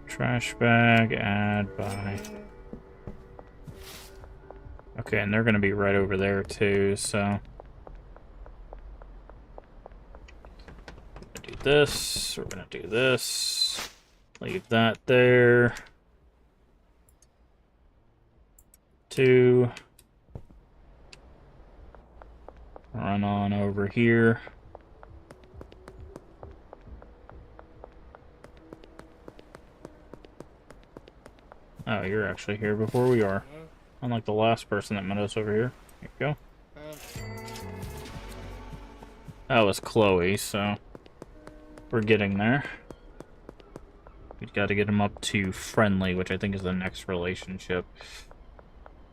Trash bag, add by. Okay, and they're going to be right over there too, so. Do this, we're going to do this. Leave that there. 2. Run on over here. Oh, you're actually here before we are. Unlike the last person that met us over here. Here you go. That was Chloe, so we're getting there. We've got to get him up to friendly, which I think is the next relationship.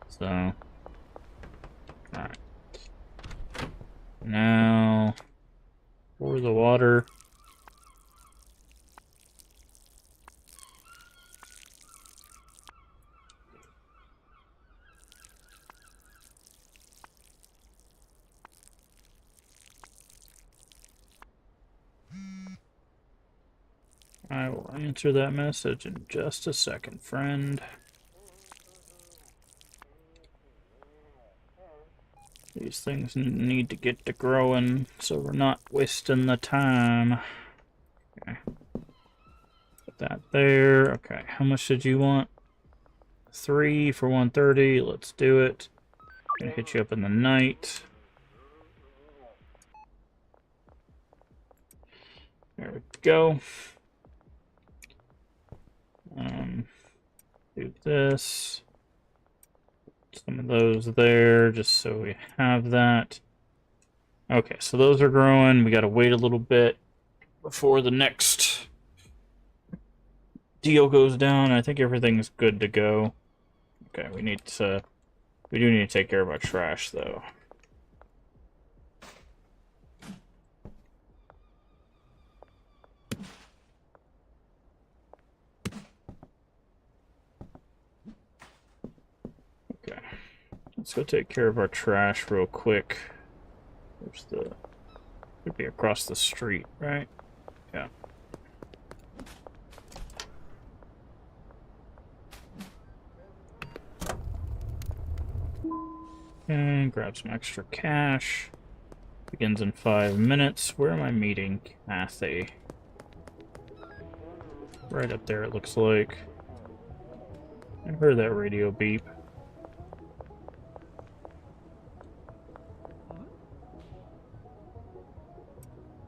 So, alright. Now, pour the water. I will answer that message in just a second, friend. These things need to get to growing, so we're not wasting the time. Okay. Put that there. Okay, how much did you want? 3 for 130. Let's do it. Gonna hit you up in the night. There we go. Do this. Some of those there, just so we have that. Okay, so those are growing. We gotta wait a little bit before the next deal goes down. I think everything's good to go. Okay, we do need to take care of our trash, though. Okay, let's go take care of our trash real quick. There's the... Could be across the street, right? Yeah. And grab some extra cash. Begins in 5 minutes. Where am I meeting Kathy? Right up there, it looks like. I heard that radio beep.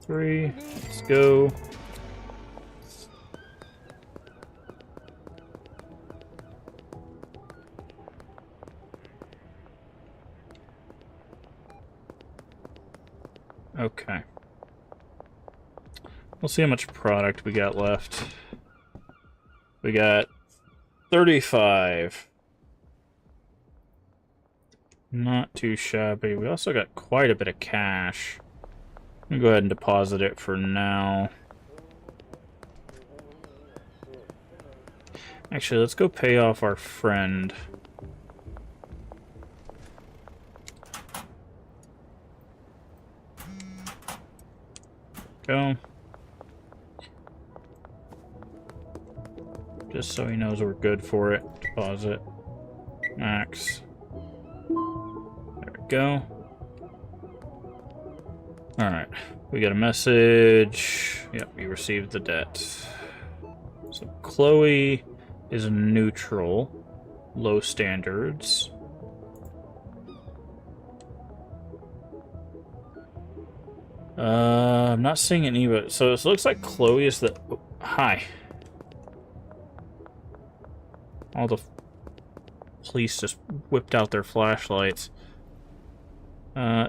Three. Let's go. Okay. We'll see how much product we got left. We got 35. Not too shabby. We also got quite a bit of cash. I'm gonna go ahead and deposit it for now. Actually, let's go pay off our friend. Go. Just so he knows we're good for it. Deposit. Max. There we go. Alright. We got a message. Yep, you received the debt. So Chloe is neutral. Low standards. I'm not seeing any, but so it looks like Chloe is the... Oh, hi. All the police just whipped out their flashlights.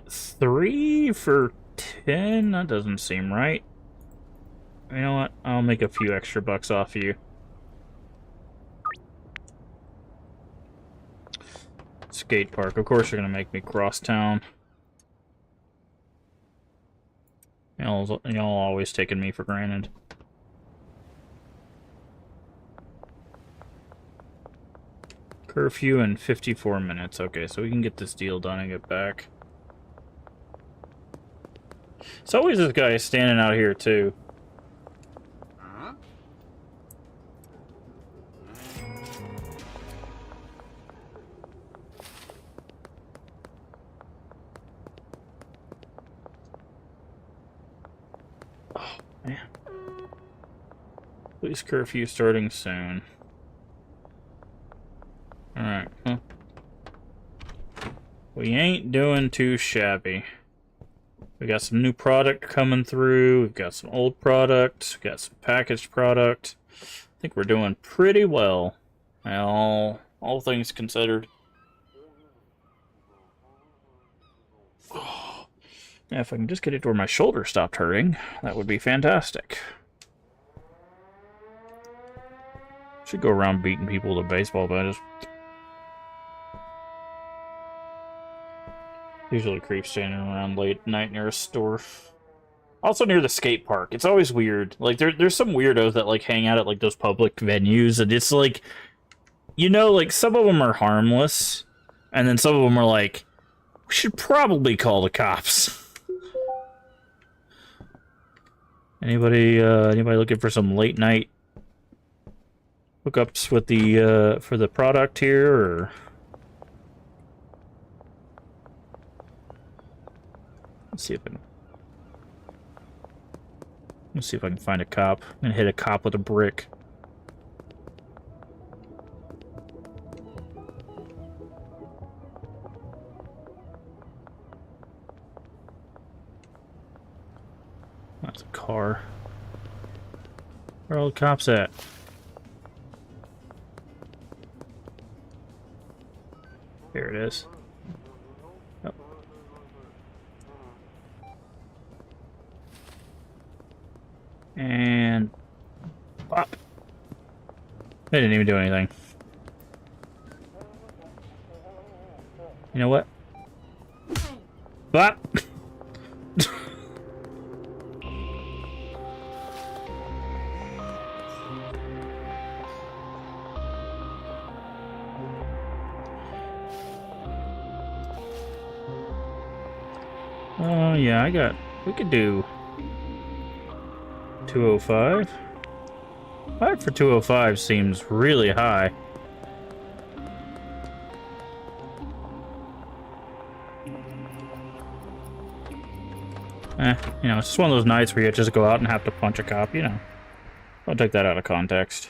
3 for 10? That doesn't seem right. You know what? I'll make a few extra bucks off you. Skate park. Of course you're gonna make me cross town. Y'all always taking me for granted. Curfew in 54 minutes. Okay, so we can get this deal done and get back. It's always this guy standing out here, too. Oh, man. Police curfew starting soon. Alright, huh? We ain't doing too shabby. We got some new product coming through. We've got some old product. We've got some packaged product. I think we're doing pretty well. All things considered. Yeah, if I can just get it to where my shoulder stopped hurting, that would be fantastic. Should go around beating people with a baseball bat. Just usually creep standing around late at night near a store. Also near the skate park. It's always weird. Like there's some weirdos that like hang out at like those public venues, and it's like, you know, like some of them are harmless, and then some of them are like, we should probably call the cops. Anybody looking for some late night hookups with the for the product here, or let's see if I can find a cop. I'm gonna hit a cop with a brick. That's a car. Where are all the cops at? There it is. Oh. And pop. They didn't even do anything. You know what? Bop. Oh yeah, we could do 205. 5 for 205 seems really high. You know, it's just one of those nights where you just go out and have to punch a cop, you know. Don't take that out of context.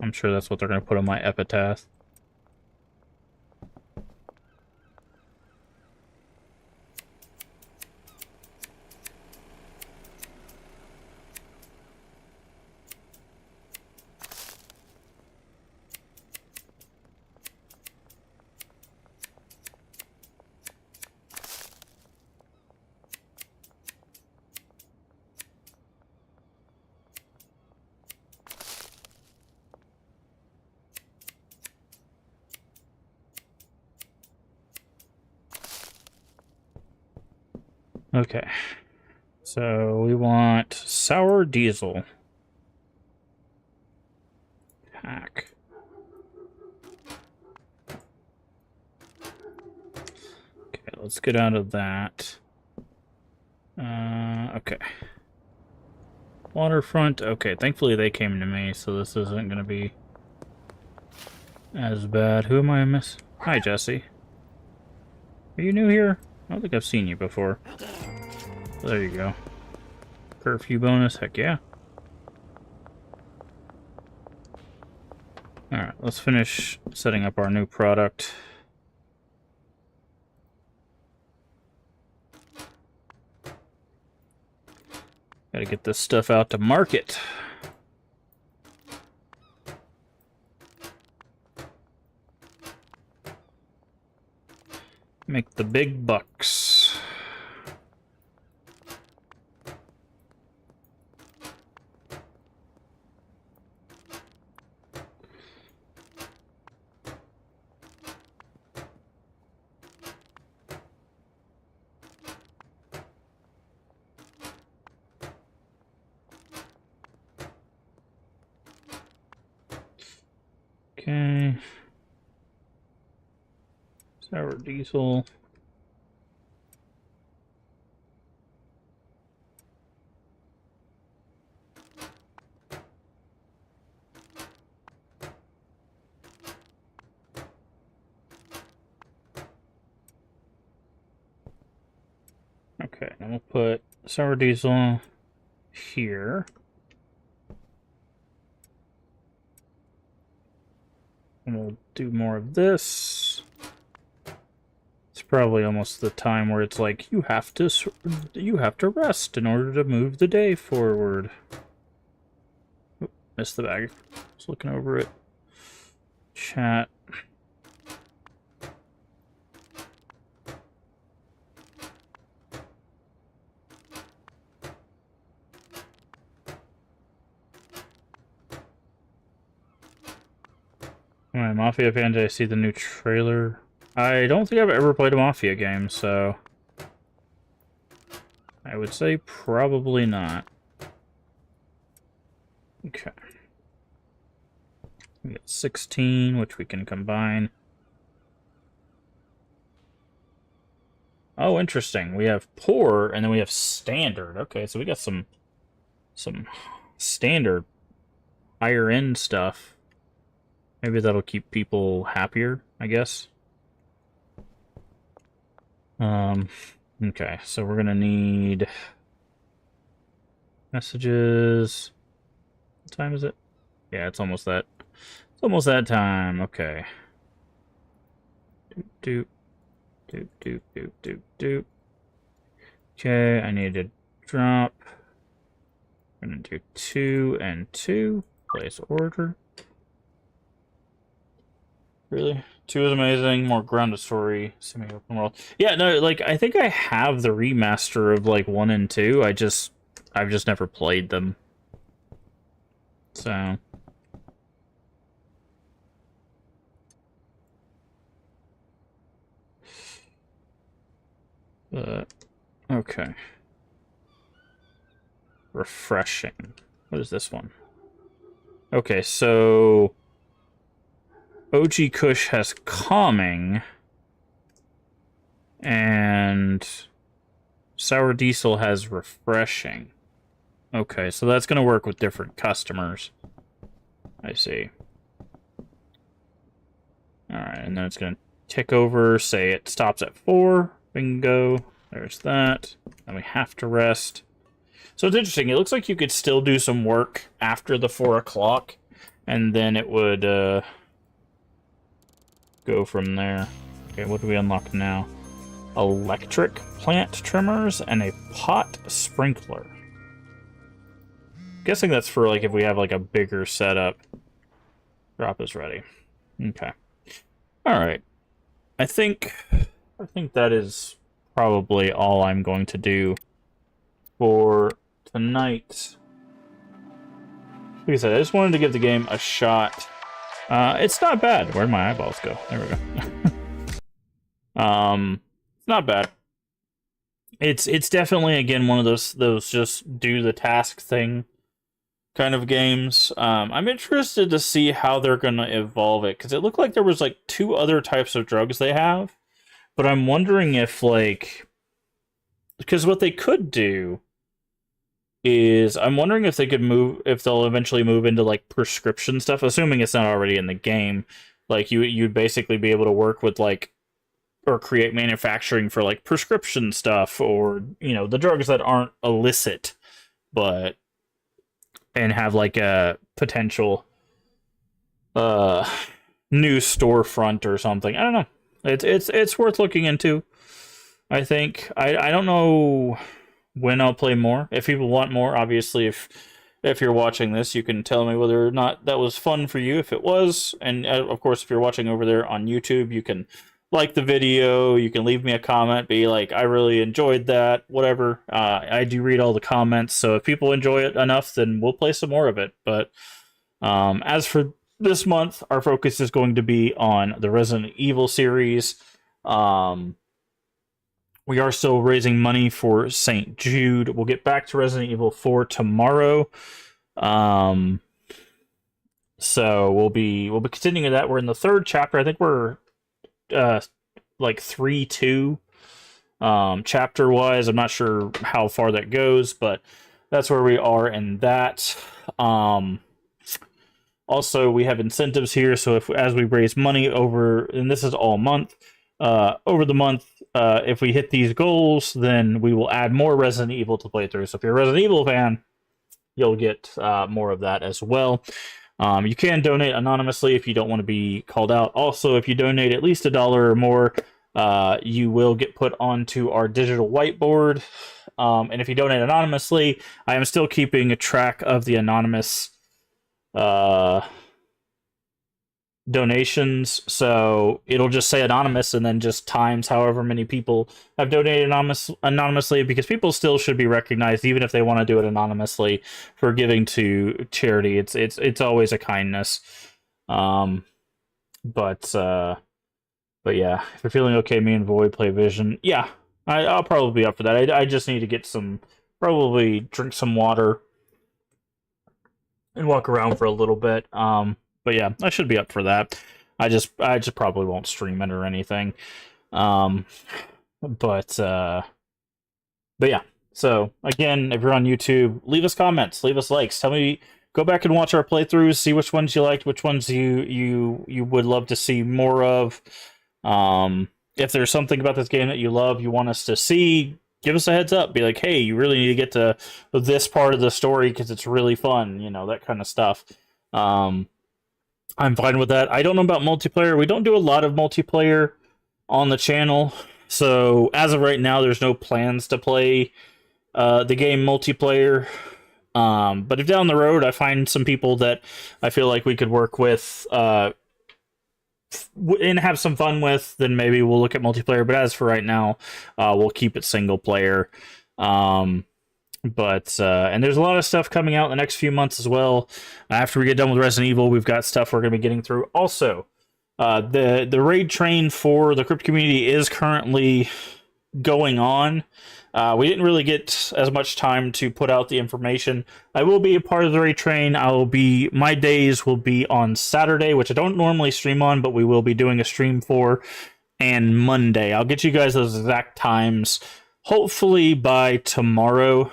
I'm sure that's what they're going to put on my epitaph. Okay. So we want sour diesel. Pack. Okay, let's get out of that. Okay. Waterfront. Okay, thankfully they came to me, so this isn't gonna be as bad. Who am I miss? Hi, Jesse. Are you new here? I don't think I've seen you before. There you go. Curfew bonus, heck yeah. Alright, let's finish setting up our new product. Gotta get this stuff out to market. Make the big bucks. Okay. Sour diesel. Okay, then we'll put sour diesel here. And we'll do more of this. It's probably almost the time where it's like you have to rest in order to move the day forward. Oop, missed the bag. Just looking over it. Chat. Alright, Mafia fan, did I see the new trailer? I don't think I've ever played a Mafia game, so I would say probably not. Okay. We got 16, which we can combine. Oh, interesting. We have poor, and then we have standard. Okay, so we got some standard higher end stuff. Maybe that'll keep people happier, I guess. Okay, so we're gonna need messages. What time is it? Yeah, it's almost that. It's almost that time. Okay. Doop, doop, doop, doop, doop, doop. Okay, I need to drop. I'm gonna do 2 and 2. Place order. Really? 2 is amazing. More grounded story. Semi-open world. Yeah, no, like I think I have the remaster of like 1 and 2. I've just never played them. So. Okay. Refreshing. What is this one? Okay, so OG Kush has calming, and Sour Diesel has refreshing. Okay, so that's going to work with different customers. I see. Alright, and then it's going to tick over, say it stops at 4. Bingo. There's that. And we have to rest. So it's interesting. It looks like you could still do some work after the 4 o'clock, and then it would go from there. Okay, what do we unlock now? Electric plant trimmers and a pot sprinkler. Guessing that's for like if we have like a bigger setup. Drop is ready. Okay. All right. I think that is probably all I'm going to do for tonight. Like I said, I just wanted to give the game a shot. It's not bad. Where'd my eyeballs go? There we go. It's not bad. It's definitely, again, one of those just do the task thing kind of games. I'm interested to see how they're gonna evolve it, because it looked like there was like 2 other types of drugs they have, but I'm wondering if like, because what they could do is, I'm wondering if they could if they'll eventually move into like prescription stuff, assuming it's not already in the game. Like you'd basically be able to work with like, or create manufacturing for like prescription stuff, or the drugs that aren't illicit, but and have like a potential new storefront or something. I don't know. It's worth looking into. I think I don't know when I'll play more. If people want more, obviously, if you're watching this, you can tell me whether or not that was fun for you. If it was, and of course, if you're watching over there on YouTube, you can like the video. You can leave me a comment, be like, I really enjoyed that, whatever. I do read all the comments, so if people enjoy it enough, then we'll play some more of it. But as for this month, our focus is going to be on the Resident Evil series. We are still raising money for St. Jude. We'll get back to Resident Evil 4 tomorrow. So we'll be continuing that. We're in the 3rd chapter. I think we're like 3-2 chapter wise. I'm not sure how far that goes, but that's where we are in that. Also, we have incentives here, so as we raise money over, and this is all month, over the month, if we hit these goals, then we will add more Resident Evil to play through. So if you're a Resident Evil fan, you'll get more of that as well. You can donate anonymously if you don't want to be called out. Also, if you donate at least $1 or more, you will get put onto our digital whiteboard. And if you donate anonymously, I am still keeping a track of the anonymous uh, donations. So it'll just say anonymous and then just times however many people have donated anonymously, because people still should be recognized even if they want to do it anonymously for giving to charity. It's always a kindness. Um, but yeah, if you're feeling okay, me and Void play Vision. Yeah, I'll probably be up for that. I just need to get probably drink some water and walk around for a little bit. But yeah, I should be up for that. I just probably won't stream it or anything. Um, but yeah. So again, if you're on YouTube, leave us comments, leave us likes. Tell me, go back and watch our playthroughs, see which ones you liked, which ones you would love to see more of. If there's something about this game that you love, you want us to see, give us a heads up. Be like, hey, you really need to get to this part of the story because it's really fun, that kind of stuff. I'm fine with that. I don't know about multiplayer. We don't do a lot of multiplayer on the channel. So as of right now, there's no plans to play the game multiplayer. But if down the road I find some people that I feel like we could work with and have some fun with, then maybe we'll look at multiplayer. But as for right now, we'll keep it single player. And there's a lot of stuff coming out in the next few months as well. After we get done with Resident Evil, we've got stuff we're going to be getting through. Also, the raid train for the crypt community is currently going on. We didn't really get as much time to put out the information. I will be a part of the raid train. My days will be on Saturday, which I don't normally stream on, but we will be doing a stream for, and Monday. I'll get you guys those exact times, hopefully by tomorrow.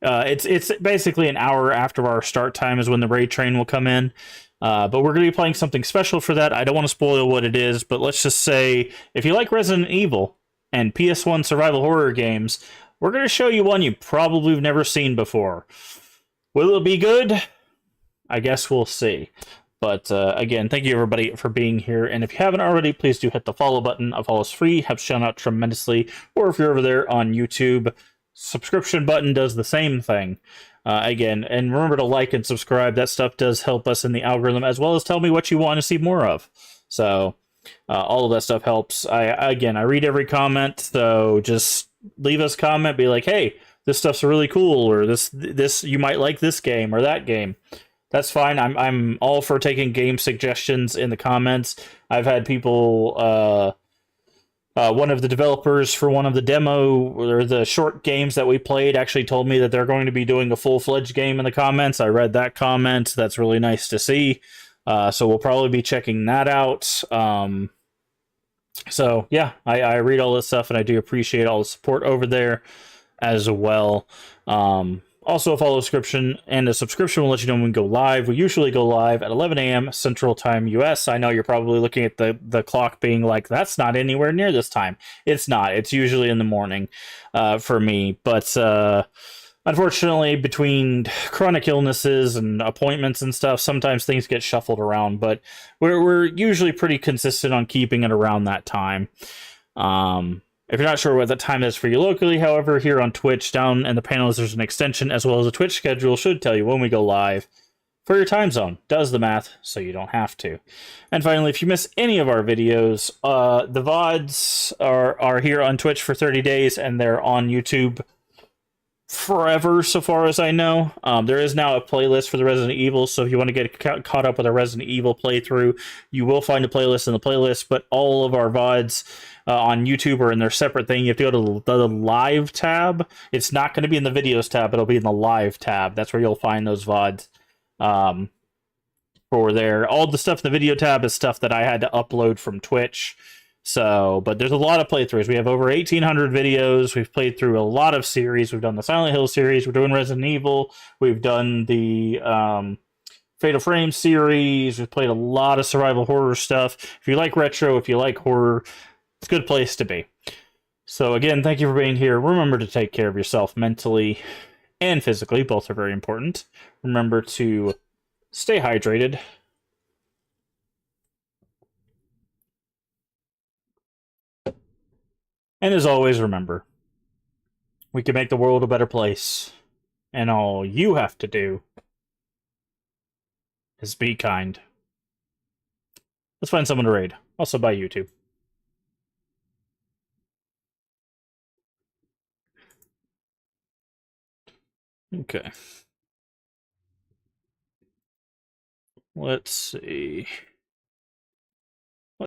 It's basically an hour after our start time is when the raid train will come in. But we're going to be playing something special for that. I don't want to spoil what it is, but let's just say if you like Resident Evil and PS1 survival horror games, we're going to show you one you probably have never seen before. Will it be good? I guess we'll see. But again, thank you everybody for being here. And if you haven't already, please do hit the follow button. A follow is free, helps shout out tremendously. Or if you're over there on YouTube, subscription button does the same thing. Again, and remember to like and subscribe. That stuff does help us in the algorithm, as well as tell me what you want to see more of. So all of that stuff helps. I read every comment, so just leave us a comment. Be like, hey, this stuff's really cool, or this you might like this game or that game. That's fine. I'm all for taking game suggestions in the comments. I've had people. One of the developers for one of the demo or the short games that we played actually told me that they're going to be doing a full-fledged game in the comments. I read that comment. That's really nice to see. So we'll probably be checking that out. So yeah, I read all this stuff and I do appreciate all the support over there as well. Also, a follow subscription, and a subscription will let you know when we go live. We usually go live at 11 a.m. Central Time US. I know you're probably looking at the clock being like, that's not anywhere near this time. It's not. It's usually in the morning for me. But unfortunately, between chronic illnesses and appointments and stuff, sometimes things get shuffled around. But we're usually pretty consistent on keeping it around that time. If you're not sure what the time is for you locally, however, here on Twitch, down in the panels, there's an extension as well as a Twitch schedule. Should tell you when we go live for your time zone. Does the math so you don't have to. And finally, if you miss any of our videos, the VODs are here on Twitch for 30 days, and they're on YouTube forever, so far as I know. There is now a playlist for the Resident Evil, so if you want to get caught up with a Resident Evil playthrough, you will find a playlist in the playlist, but all of our VODs on YouTube are in their separate thing. You have to go to the live tab. It's not going to be in the videos tab, it'll be in the live tab. That's where you'll find those VODs for there. All the stuff in the video tab is stuff that I had to upload from Twitch. So, but there's a lot of playthroughs. We have over 1,800 videos. We've played through a lot of series. We've done the Silent Hill series. We're doing Resident Evil. We've done the Fatal Frame series. We've played a lot of survival horror stuff. If you like retro, if you like horror, it's a good place to be. So again, thank you for being here. Remember to take care of yourself mentally and physically. Both are very important. Remember to stay hydrated. And as always, remember, we can make the world a better place. And all you have to do is be kind. Let's find someone to raid. Also by YouTube. Okay. Let's see.